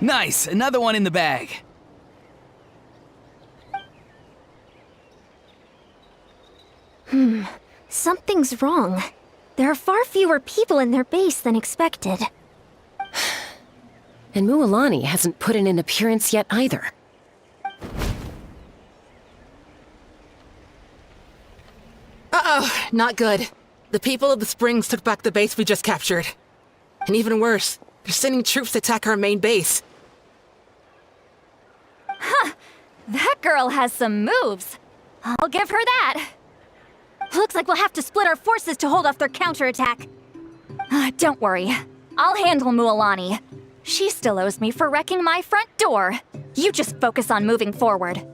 Nice. Another one in the bag. Something's wrong. There are far fewer people in their base than expected. And Mualani hasn't put in an appearance yet either. Uh-oh, not good. The people of the Springs took back the base we just captured. And even worse, they're sending troops to attack our main base. Huh! That girl has some moves. I'll give her that. Looks like we'll have to split our forces to hold off their counterattack. Don't worry. I'll handle Mualani. She still owes me for wrecking my front door. You just focus on moving forward.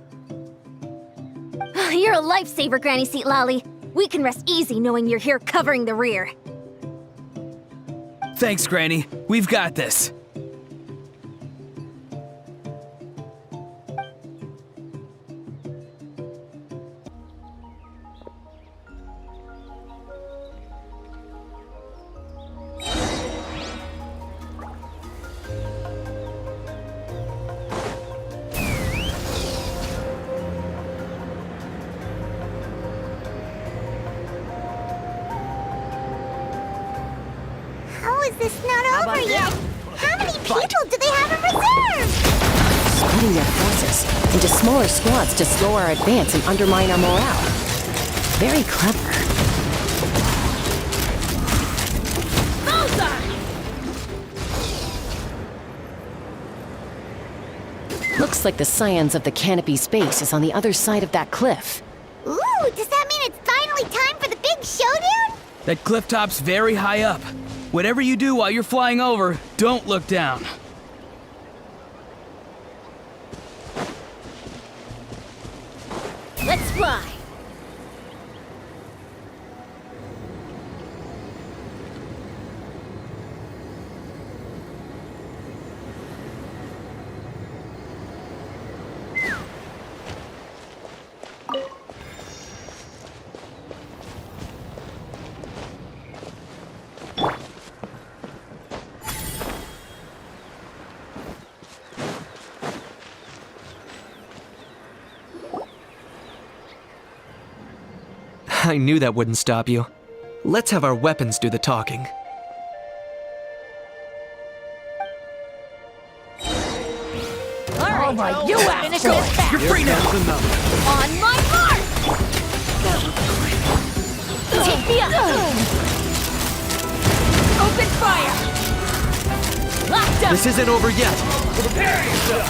You're a lifesaver, Granny Seat Lolly. We can rest easy knowing you're here covering the rear. Thanks, Granny. We've got this. How is this not over yet? How many people do they have in reserve? Splitting their forces into smaller squads to slow our advance and undermine our morale. Very clever. Looks like the Scions of the Canopy Space is on the other side of that cliff. Ooh, does that mean it's finally time for the big showdown? That cliff top's very high up. Whatever you do while you're flying over, don't look down. Let's fly! I knew that wouldn't stop you. Let's have our weapons do the talking. All right, you finish this fast. You're free now! On my mark! Take me up! Open fire! Locked up! This isn't over yet! Prepare yourself!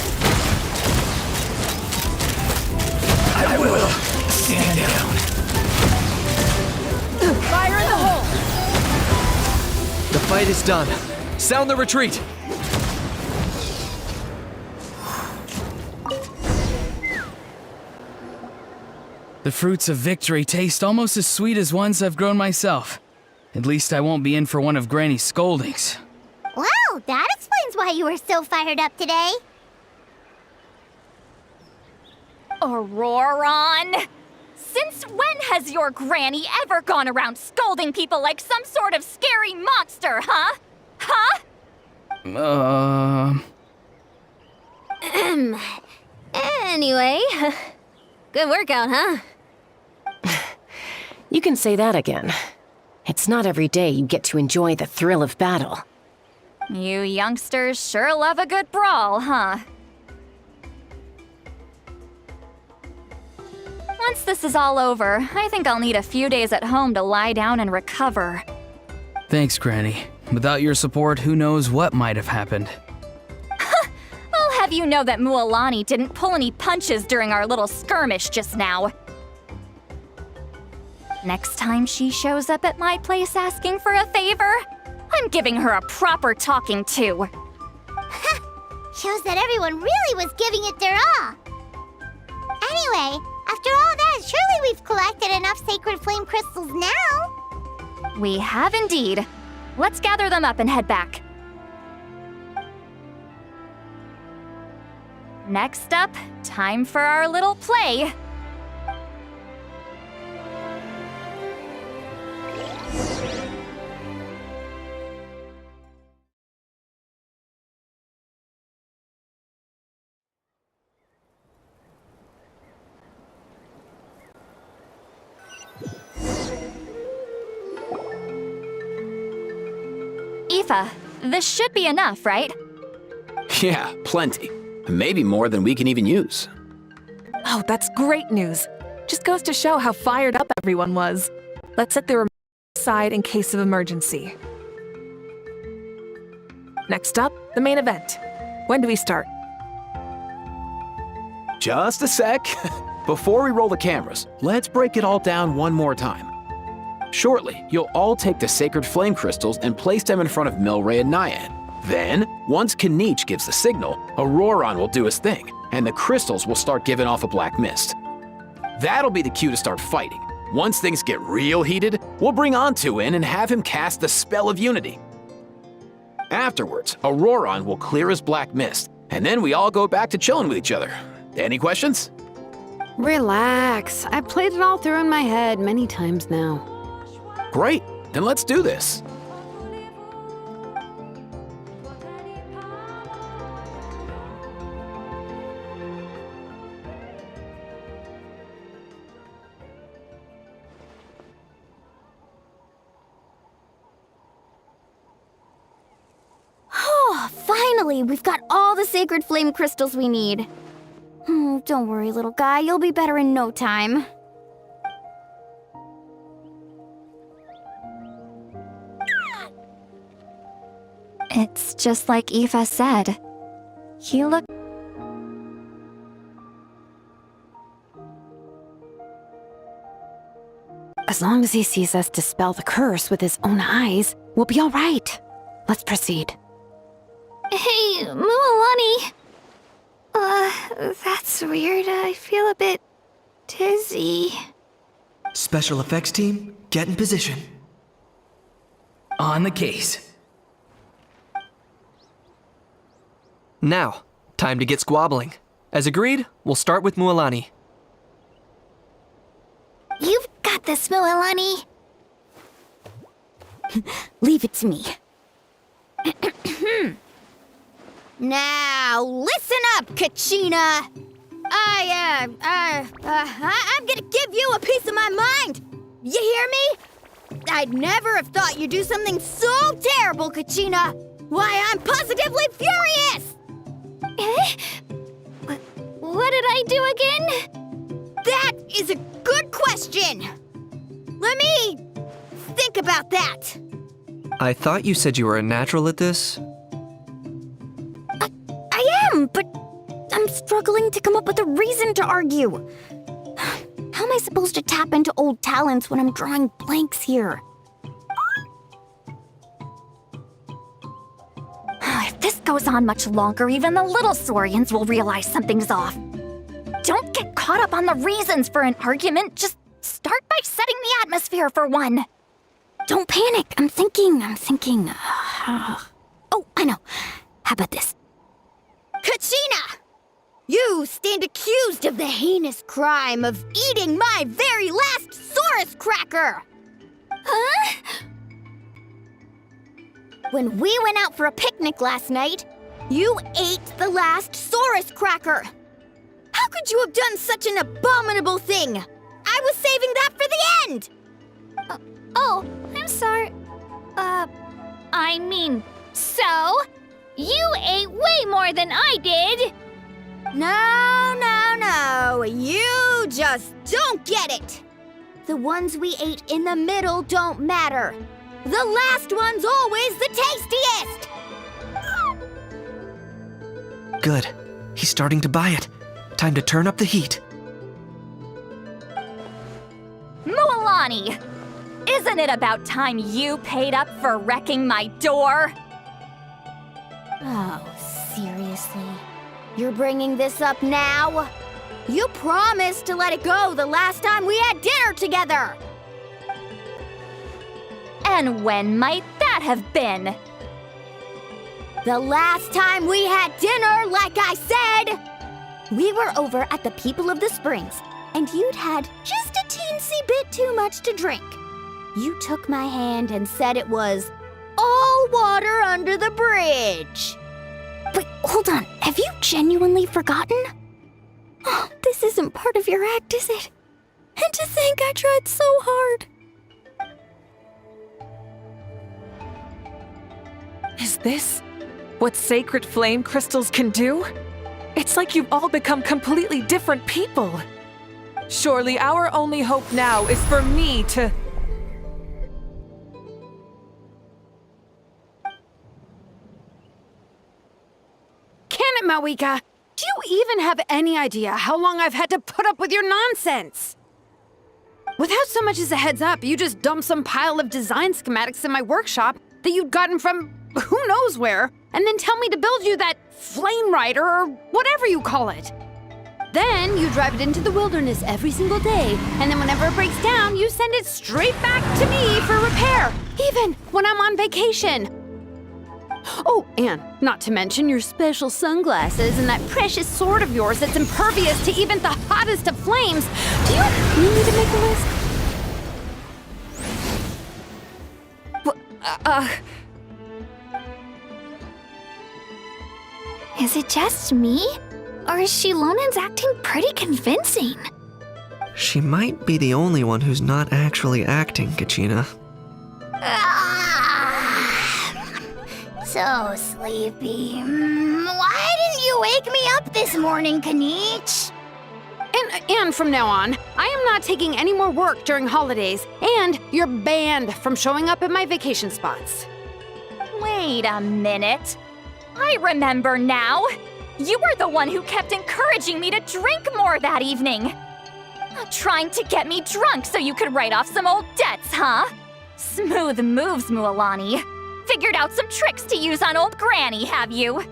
I will. Stand down. Fire in the hole! The fight is done. Sound the retreat! The fruits of victory taste almost as sweet as ones I've grown myself. At least I won't be in for one of Granny's scoldings. Wow, that explains why you were so fired up today. Auroron! Since when has your granny ever gone around scolding people like some sort of scary monster, huh? Huh? Anyway, good workout, huh? You can say that again. It's not every day you get to enjoy the thrill of battle. You youngsters sure love a good brawl, huh? Once this is all over, I think I'll need a few days at home to lie down and recover. Thanks, Granny. Without your support, who knows what might have happened. I'll have you know that Mualani didn't pull any punches during our little skirmish just now. Next time she shows up at my place asking for a favor, I'm giving her a proper talking to. Shows that everyone really was giving it their all. Anyway, after all that, surely we've collected enough sacred flame crystals now. We have indeed. Let's gather them up and head back. Next up, time for our little play. Aoife, this should be enough, right? Yeah, plenty. Maybe more than we can even use. Oh, that's great news. Just goes to show how fired up everyone was. Let's set the remote aside in case of emergency. Next up, the main event. When do we start? Just a sec. Before we roll the cameras, let's break it all down one more time. Shortly, you'll all take the sacred flame crystals and place them in front of Milray and Nyan. Then, once Kanich gives the signal, Auroron will do his thing, and the crystals will start giving off a black mist. That'll be the cue to start fighting. Once things get real heated, we'll bring Antu in and have him cast the spell of unity. Afterwards, Auroron will clear his black mist, and then we all go back to chilling with each other. Any questions? Relax. I've played it all through in my head many times now. Great, then let's do this. Oh, finally! We've got all the sacred flame crystals we need. Don't worry, little guy. You'll be better in no time. It's just like Aoife said. He looked... As long as he sees us dispel the curse with his own eyes, we'll be all right. Let's proceed. Hey, Mualani. That's weird. I feel a bit dizzy. Special effects team, get in position. On the case. Now, time to get squabbling. As agreed, we'll start with Mualani. You've got this, Mualani. Leave it to me. Now, listen up, Kachina. I'm gonna give you a piece of my mind. You hear me? I'd never have thought you'd do something so terrible, Kachina. Why, I'm positively furious! What did I do again? That is a good question. Let me think about that. I thought you said you were a natural at this. I am, but I'm struggling to come up with a reason to argue. How am I supposed to tap into old talents when I'm drawing blanks here? If this goes on much longer, even the little Saurians will realize something's off. Don't get caught up on the reasons for an argument. Just start by setting the atmosphere for one. Don't panic. I'm thinking. Oh, I know. How about this? Kachina! You stand accused of the heinous crime of eating my very last Saurus cracker! Huh? When we went out for a picnic last night, you ate the last Saurus cracker! How could you have done such an abominable thing? I was saving that for the end! Oh, I'm sorry. I mean, so? You ate way more than I did! No. You just don't get it! The ones we ate in the middle don't matter. The last one's always the tastiest! Good. He's starting to buy it. Time to turn up the heat. Mualani! Isn't it about time you paid up for wrecking my door? Oh, seriously? You're bringing this up now? You promised to let it go the last time we had dinner together! And when might that have been? The last time we had dinner, like I said! We were over at the People of the Springs, and you'd had just a teensy bit too much to drink. You took my hand and said it was all water under the bridge. Wait, hold on. Have you genuinely forgotten? Oh, this isn't part of your act, is it? And to think I tried so hard. Is this what sacred flame crystals can do? It's like you've all become completely different people. Surely our only hope now is for me to... Can it, Mawika? Do you even have any idea how long I've had to put up with your nonsense? Without so much as a heads up, you just dumped some pile of design schematics in my workshop that you'd gotten from who knows where, and then tell me to build you that flame rider or whatever you call it. Then you drive it into the wilderness every single day, and then whenever it breaks down, you send it straight back to me for repair, even when I'm on vacation. Oh, and not to mention your special sunglasses and that precious sword of yours that's impervious to even the hottest of flames. Do you need me to make a list? Is it just me? Or is Shilonen's acting pretty convincing? She might be the only one who's not actually acting, Kachina. So sleepy. Why didn't you wake me up this morning, Kanich? And from now on, I am not taking any more work during holidays, and you're banned from showing up at my vacation spots. Wait a minute. I remember now. You were the one who kept encouraging me to drink more that evening. Trying to get me drunk so you could write off some old debts, huh? Smooth moves, Mualani. Figured out some tricks to use on old Granny, have you?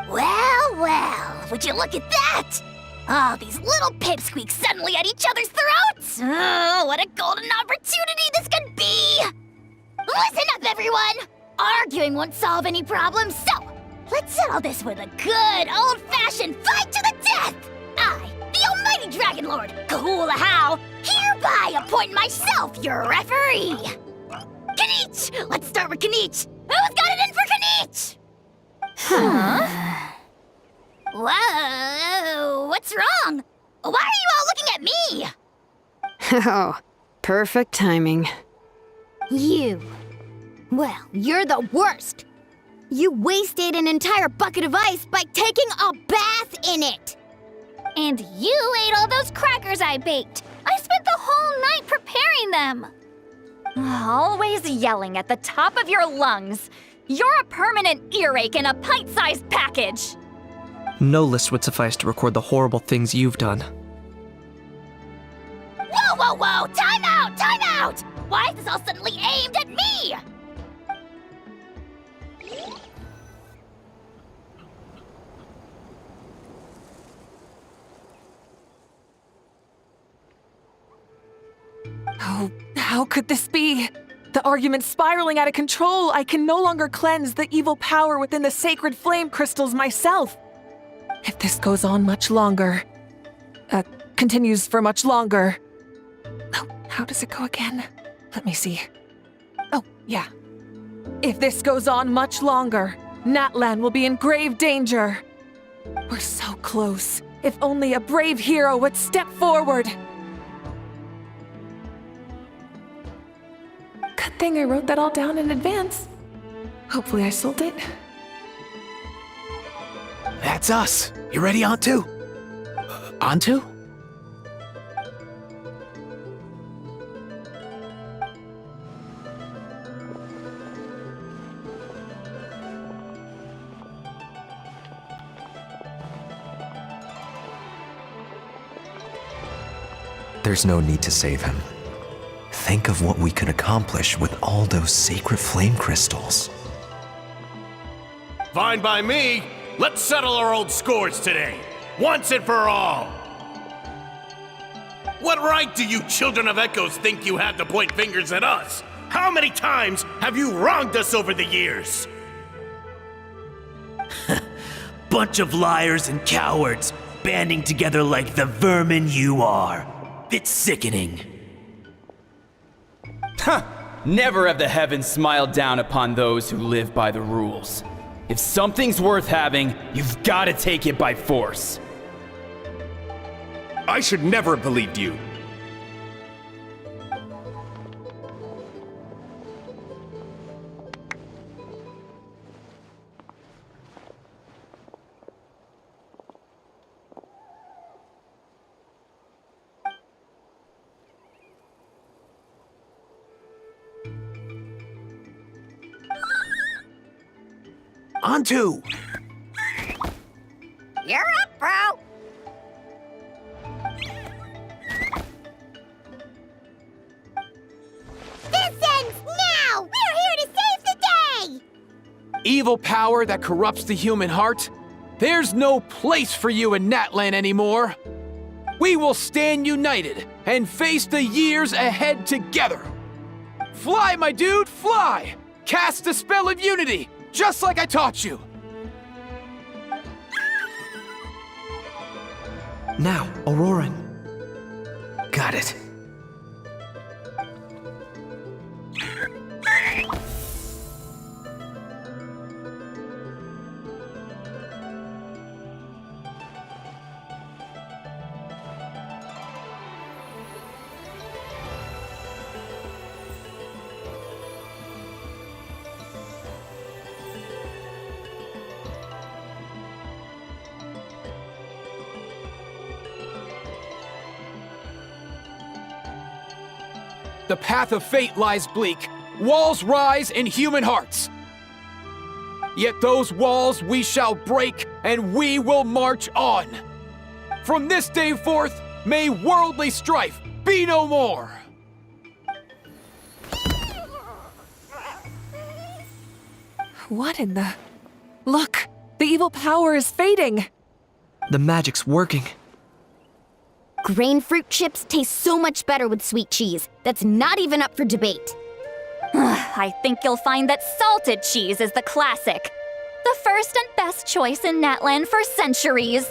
Well, would you look at that? Oh, these little pipsqueaks suddenly at each other's throats! Oh, what a golden opportunity this could be! Listen up, everyone! Arguing won't solve any problems, so let's settle this with a good old-fashioned fight to the death! I, the almighty Dragon Lord, Kahula, hereby appoint myself your referee! Kanich! Let's start with Kanich! Who's got it in for Kanich? Huh? Whoa, what's wrong? Why are you all looking at me? Oh, perfect timing. You. Well, you're the worst. You wasted an entire bucket of ice by taking a bath in it. And you ate all those crackers I baked. I spent the whole night preparing them. Always yelling at the top of your lungs. You're a permanent earache in a pint-sized package. No list would suffice to record the horrible things you've done. Whoa, whoa, whoa! Time out! Time out! Why is this all suddenly aimed at me? Oh, how could this be? The argument's spiraling out of control. I can no longer cleanse the evil power within the sacred flame crystals myself. If this goes on much longer, continues for much longer. Oh, how does it go again? Let me see. Oh, yeah. If this goes on much longer, Natlan will be in grave danger. We're so close. If only a brave hero would step forward. Good thing I wrote that all down in advance. Hopefully I sold it. That's us. You ready, Antu? Antu? There's no need to save him. Think of what we could accomplish with all those sacred flame crystals. Fine by me. Let's settle our old scores today, once and for all. What right do you children of Echoes think you have to point fingers at us? How many times have you wronged us over the years? Bunch of liars and cowards, banding together like the vermin you are. It's sickening. Huh! Never have the heavens smiled down upon those who live by the rules. If something's worth having, you've got to take it by force. I should never have believed you. Antu! You're up, bro! This ends now! We're here to save the day! Evil power that corrupts the human heart? There's no place for you in Natlan anymore! We will stand united and face the years ahead together! Fly, my dude, fly! Cast the spell of unity, just like I taught you! Now, Auroran. Got it. The path of fate lies bleak. Walls rise in human hearts. Yet those walls we shall break, and we will march on. From this day forth, may worldly strife be no more. What in the... Look! The evil power is fading! The magic's working. Grain fruit chips taste so much better with sweet cheese. That's not even up for debate. I think you'll find that salted cheese is the classic. The first and best choice in Natlan for centuries.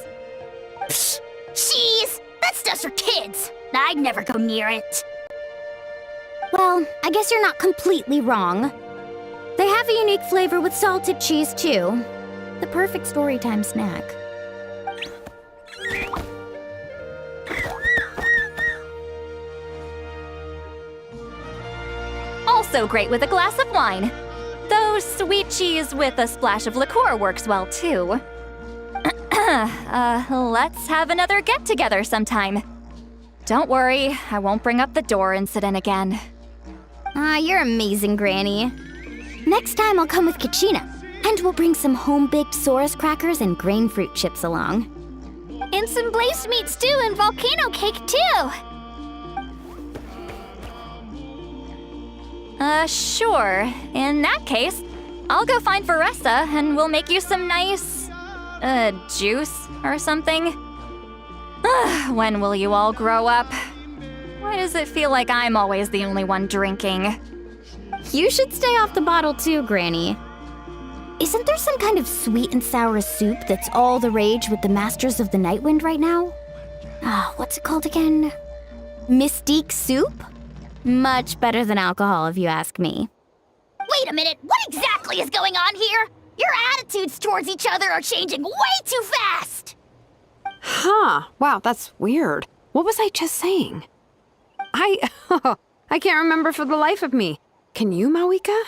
Psst, cheese! That stuff's for kids. I'd never go near it. Well, I guess you're not completely wrong. They have a unique flavor with salted cheese, too. The perfect storytime snack. Also great with a glass of wine. Though sweet cheese with a splash of liqueur works well, too. Let's have another get-together sometime. Don't worry, I won't bring up the door incident again. You're amazing, Granny. Next time I'll come with Kachina, and we'll bring some home-baked Saurus crackers and grain fruit chips along. And some glazed meat stew and volcano cake, too! Sure. In that case, I'll go find Varessa and we'll make you some nice, juice or something. When will you all grow up? Why does it feel like I'm always the only one drinking? You should stay off the bottle too, Granny. Isn't there some kind of sweet and sour soup that's all the rage with the Masters of the Nightwind right now? What's it called again? Mystique soup? Much better than alcohol, if you ask me. Wait a minute, what exactly is going on here? Your attitudes towards each other are changing way too fast! Huh. Wow, that's weird. What was I just saying? I can't remember for the life of me. Can you, Mawika?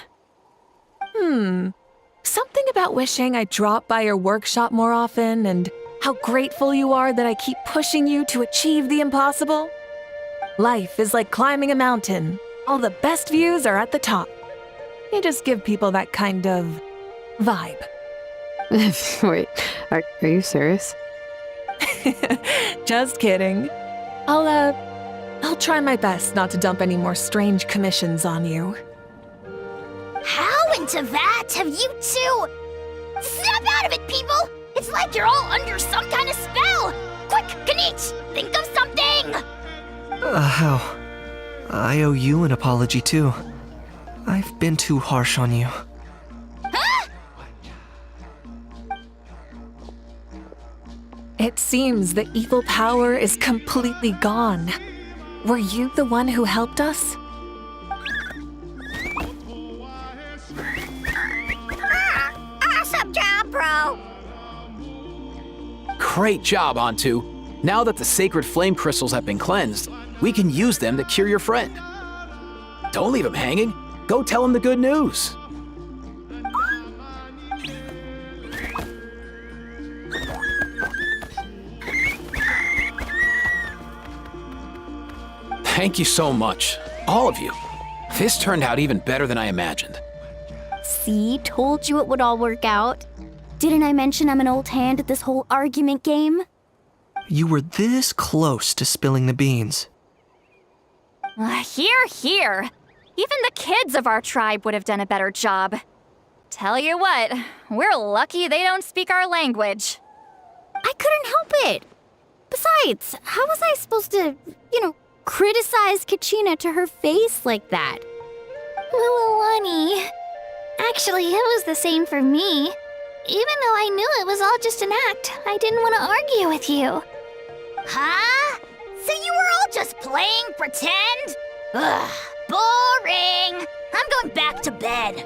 Something about wishing I'd drop by your workshop more often and how grateful you are that I keep pushing you to achieve the impossible. Life is like climbing a mountain. All the best views are at the top. You just give people that kind of vibe. Wait, are you serious? Just kidding. I'll try my best not to dump any more strange commissions on you. How into that have you two? Snap out of it, people! It's like you're all under some kind of spell! Quick, Kanich, think of something! How? I owe you an apology too. I've been too harsh on you. Huh? It seems the evil power is completely gone. Were you the one who helped us? Awesome job, bro! Great job, Antu. Now that the sacred flame crystals have been cleansed, we can use them to cure your friend. Don't leave him hanging. Go tell him the good news. Thank you so much, all of you. This turned out even better than I imagined. See, told you it would all work out. Didn't I mention I'm an old hand at this whole argument game? You were this close to spilling the beans. Here. Even the kids of our tribe would have done a better job. Tell you what, we're lucky they don't speak our language. I couldn't help it. Besides, how was I supposed to, criticize Kachina to her face like that? Mualani. Actually, it was the same for me. Even though I knew it was all just an act, I didn't want to argue with you. Huh? So you were all just playing pretend? Ugh, boring! I'm going back to bed.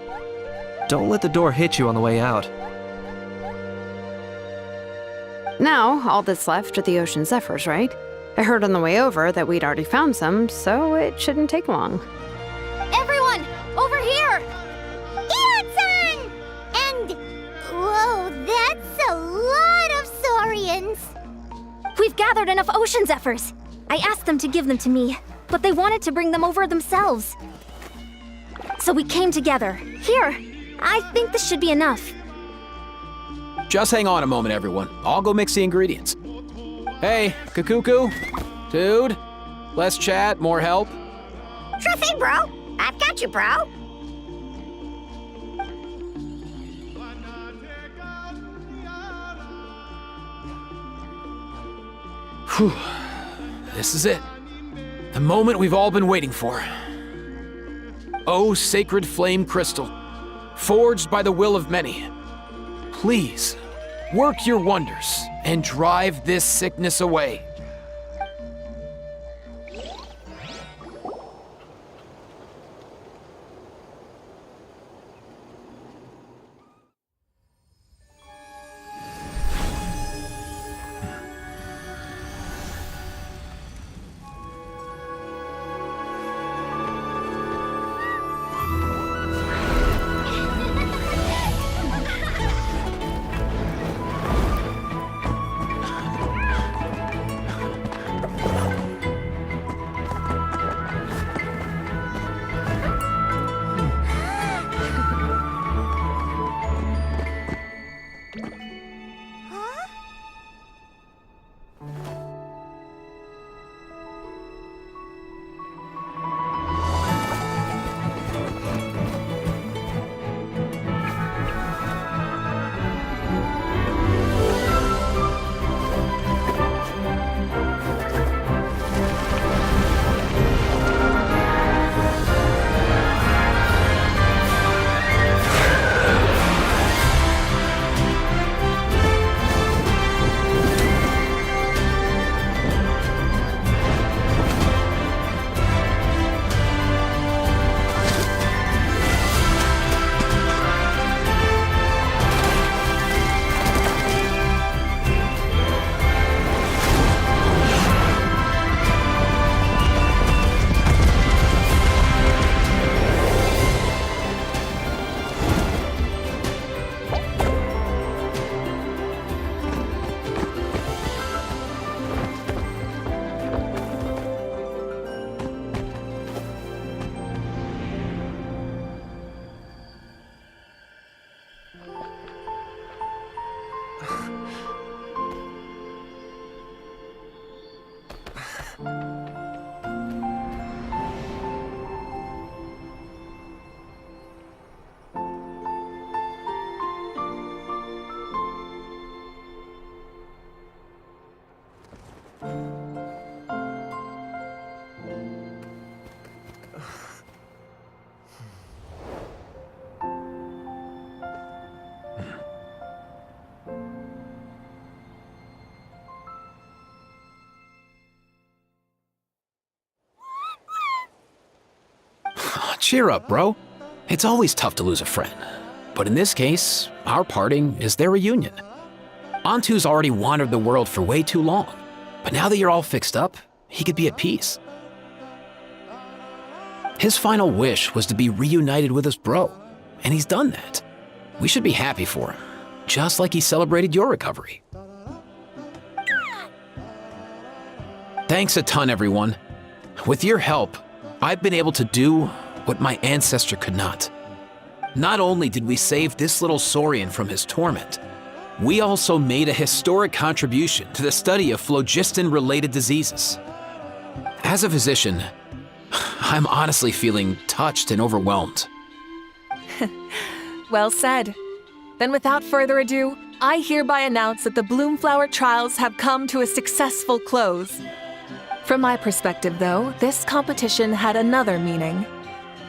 Don't let the door hit you on the way out. Now, all that's left are the ocean zephyrs, right? I heard on the way over that we'd already found some, so it shouldn't take long. Everyone, over here! Ian-san! And... whoa, that's a lot of saurians. We've gathered enough ocean zephyrs. I asked them to give them to me, but they wanted to bring them over themselves. So we came together. Here, I think this should be enough. Just hang on a moment, everyone. I'll go mix the ingredients. Hey, Kakuku, dude, less chat, more help. Sure thing, bro. I've got you, bro. Whew. This is it. The moment we've all been waiting for. O sacred flame crystal, forged by the will of many, please work your wonders and drive this sickness away. Cheer up, bro. It's always tough to lose a friend. But in this case, our parting is their reunion. Antu's already wandered the world for way too long. But now that you're all fixed up, he could be at peace. His final wish was to be reunited with his bro, and he's done that. We should be happy for him, just like he celebrated your recovery. Thanks a ton, everyone. With your help, I've been able to do what my ancestor could not. Not only did we save this little Saurian from his torment, we also made a historic contribution to the study of phlogiston-related diseases. As a physician, I'm honestly feeling touched and overwhelmed. Well said. Then without further ado, I hereby announce that the Bloomflower trials have come to a successful close. From my perspective, though, this competition had another meaning.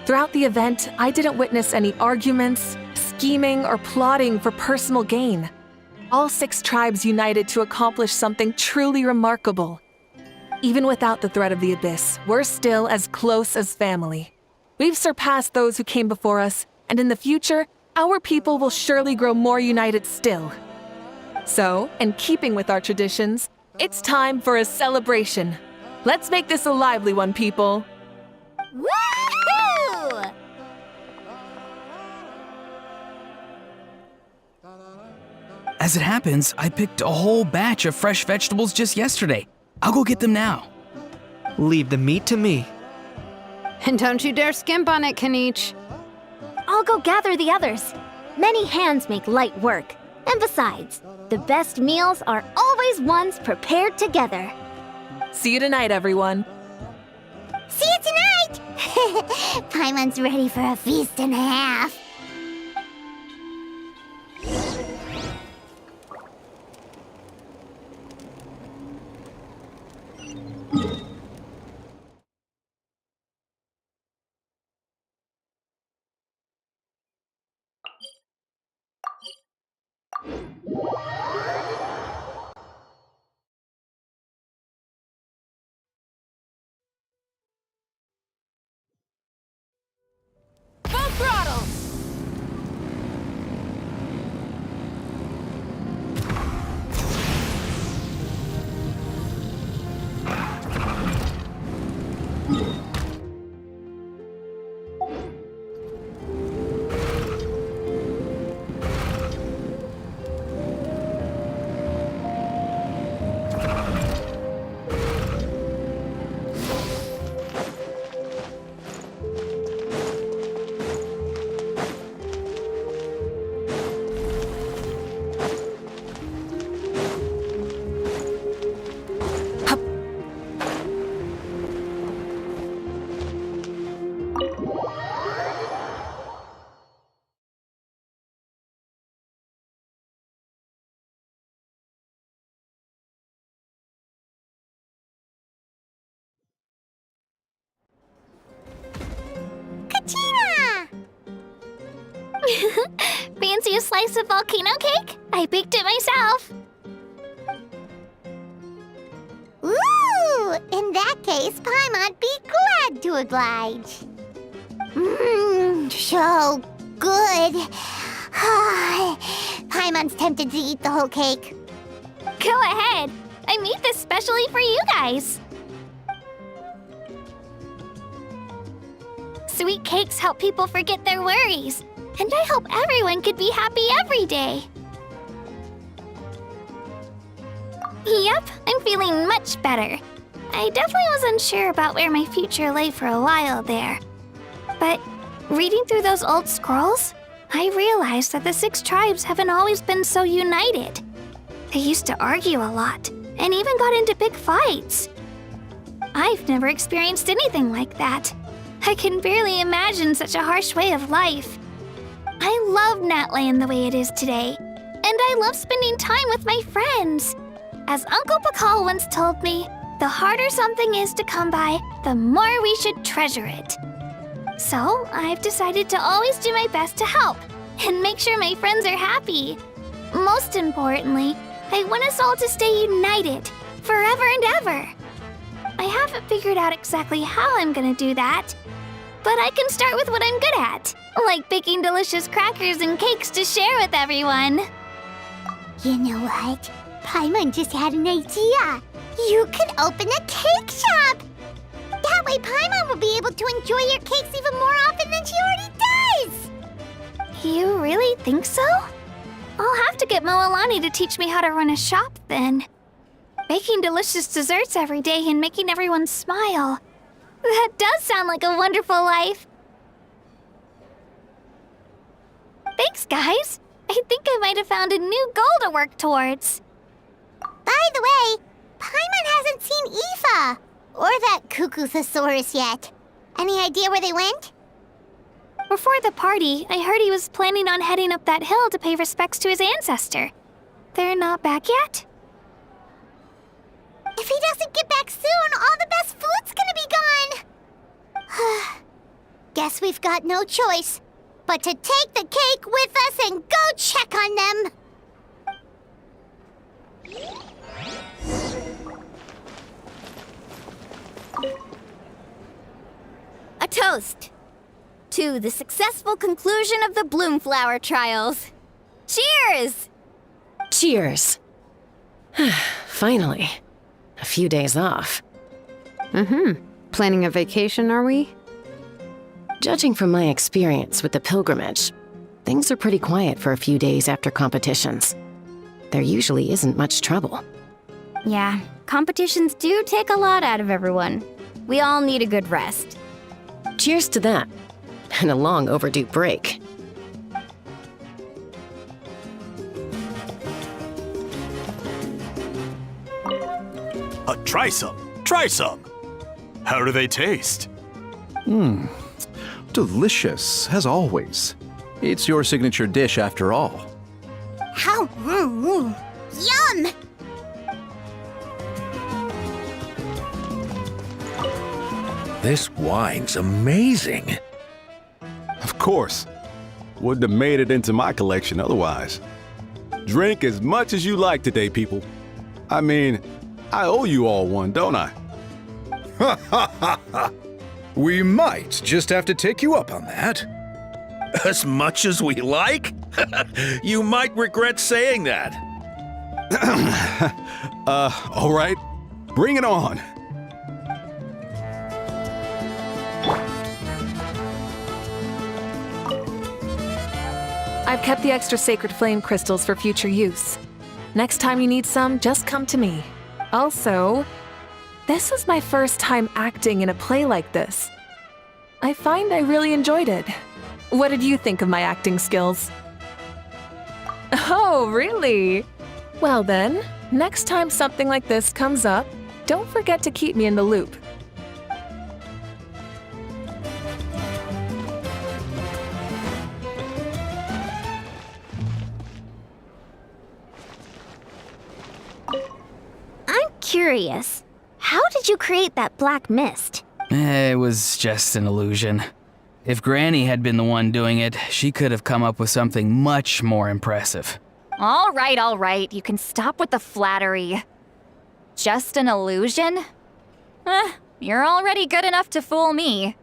Throughout the event, I didn't witness any arguments, scheming, or plotting for personal gain. All 6 tribes united to accomplish something truly remarkable. Even without the threat of the Abyss, we're still as close as family. We've surpassed those who came before us, and in the future, our people will surely grow more united still. So, in keeping with our traditions, it's time for a celebration. Let's make this a lively one, people. Woohoo! As it happens, I picked a whole batch of fresh vegetables just yesterday. I'll go get them now. Leave the meat to me. And don't you dare skimp on it, Kanich. I'll go gather the others. Many hands make light work. And besides, the best meals are always ones prepared together. See you tonight, everyone. See you tonight! Paimon's ready for a feast and a half. Fancy a slice of volcano cake? I baked it myself. Ooh! In that case, Paimon'd be glad to oblige. Mmm, so good. Paimon's tempted to eat the whole cake. Go ahead. I made this specially for you guys. Sweet cakes help people forget their worries. And I hope everyone could be happy every day. Yep, I'm feeling much better. I definitely was unsure about where my future lay for a while there. But reading through those old scrolls, I realized that the 6 tribes haven't always been so united. They used to argue a lot, and even got into big fights. I've never experienced anything like that. I can barely imagine such a harsh way of life. I love Natlan the way it is today, and I love spending time with my friends. As Uncle Pakal once told me, the harder something is to come by, the more we should treasure it. So, I've decided to always do my best to help, and make sure my friends are happy. Most importantly, I want us all to stay united, forever and ever. I haven't figured out exactly how I'm gonna do that, but I can start with what I'm good at, like baking delicious crackers and cakes to share with everyone. You know what? Paimon just had an idea. You could open a cake shop. That way Paimon will be able to enjoy your cakes even more often than she already does. You really think so? I'll have to get Moalani to teach me how to run a shop then. Baking delicious desserts every day and making everyone smile. That does sound like a wonderful life. Thanks, guys. I think I might have found a new goal to work towards. By the way, Paimon hasn't seen Aoife or that Cuckoo-thesaurus yet. Any idea where they went? Before the party, I heard he was planning on heading up that hill to pay respects to his ancestor. They're not back yet? If he doesn't get back soon, all the best food's gonna be gone. Guess we've got no choice but to take the cake with us and go check on them. A toast to the successful conclusion of the Bloomflower trials. Cheers! Cheers. Finally. A few days off. Planning a vacation, are we? Judging from my experience with the pilgrimage, things are pretty quiet for a few days after competitions. There usually isn't much trouble. Yeah, competitions do take a lot out of everyone. We all need a good rest. Cheers to that, and a long overdue break. Try some. Try some. How do they taste? Delicious, as always. It's your signature dish after all. How? Yum! This wine's amazing. Of course. Wouldn't have made it into my collection otherwise. Drink as much as you like today, people. I mean, I owe you all one, don't I? Ha ha ha ha! We might just have to take you up on that. As much as we like? You might regret saying that. All right. Bring it on. I've kept the extra sacred flame crystals for future use. Next time you need some, just come to me. Also, this is my first time acting in a play like this. I find I really enjoyed it. What did you think of my acting skills? Oh, really? Well then, next time something like this comes up, don't forget to keep me in the loop. Curious, how did you create that black mist? It was just an illusion. If Granny had been the one doing it, she could have come up with something much more impressive. All right. You can stop with the flattery. Just an illusion? You're already good enough to fool me.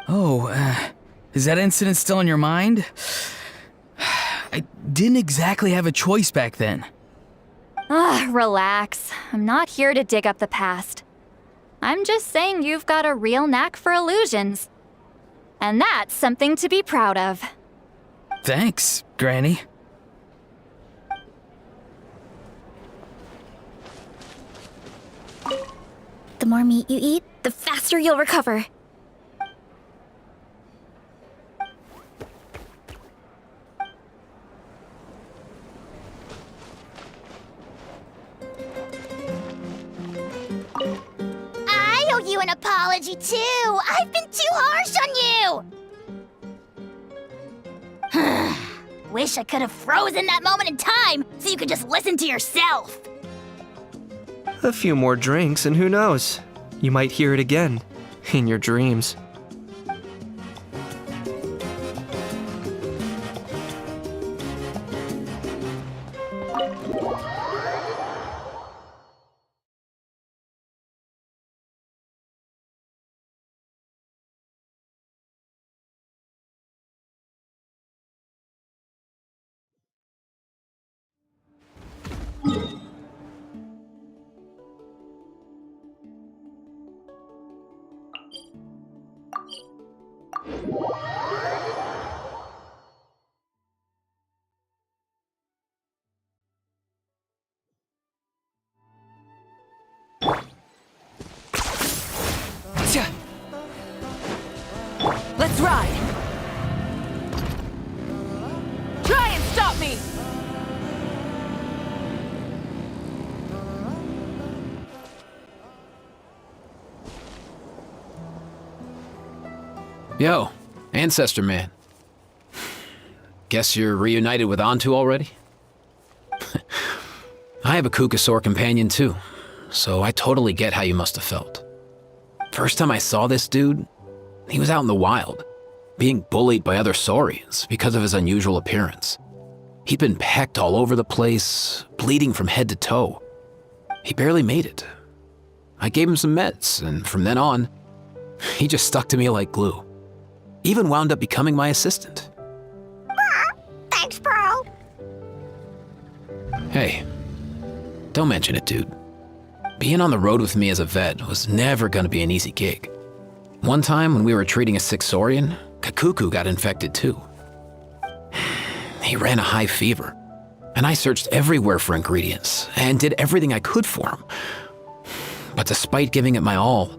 Oh, is that incident still in your mind? I didn't exactly have a choice back then. Relax. I'm not here to dig up the past. I'm just saying you've got a real knack for illusions. And that's something to be proud of. Thanks, Granny. The more meat you eat, the faster you'll recover. I owe you an apology too. I've been too harsh on you. Wish I could have frozen that moment in time so you could just listen to yourself. A few more drinks, and who knows? You might hear it again in your dreams. Let's ride! Try and stop me! Yo, Ancestor Man. Guess you're reunited with Antu already? I have a Kukasaur companion too, so I totally get how you must have felt. First time I saw this dude, he was out in the wild, being bullied by other Saurians because of his unusual appearance. He'd been pecked all over the place, bleeding from head to toe. He barely made it. I gave him some meds, and from then on, he just stuck to me like glue. Even wound up becoming my assistant. Thanks, bro. Hey, don't mention it, dude. Being on the road with me as a vet was never gonna be an easy gig. One time when we were treating a sick Saurian, Kakuku got infected too. He ran a high fever, and I searched everywhere for ingredients and did everything I could for him. But despite giving it my all,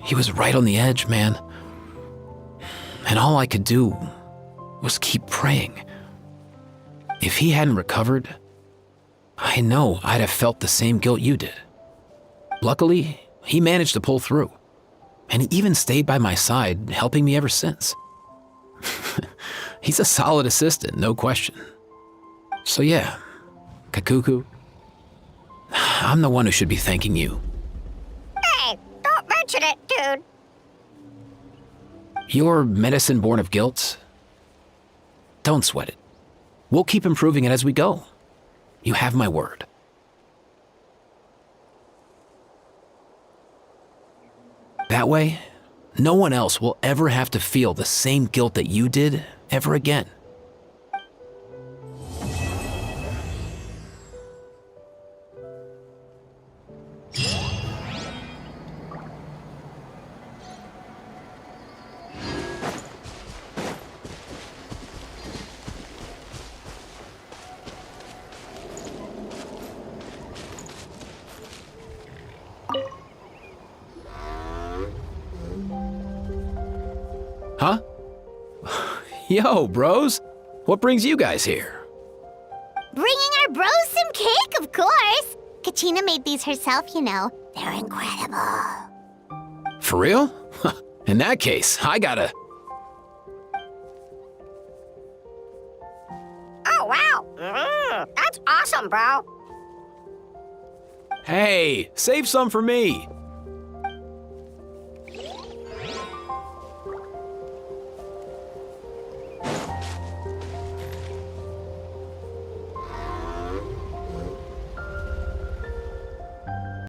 he was right on the edge, man. And all I could do was keep praying. If he hadn't recovered, I know I'd have felt the same guilt you did. Luckily, he managed to pull through, and he even stayed by my side, helping me ever since. He's a solid assistant, no question. So yeah, Kakuku, I'm the one who should be thanking you. Hey, don't mention it, dude. Your medicine born of guilt? Don't sweat it. We'll keep improving it as we go. You have my word. That way, no one else will ever have to feel the same guilt that you did ever again. Huh? Yo, bros. What brings you guys here? Bringing our bros some cake, of course. Kachina made these herself, you know. They're incredible. For real? In that case, I gotta... Oh, wow. That's awesome, bro. Hey, save some for me.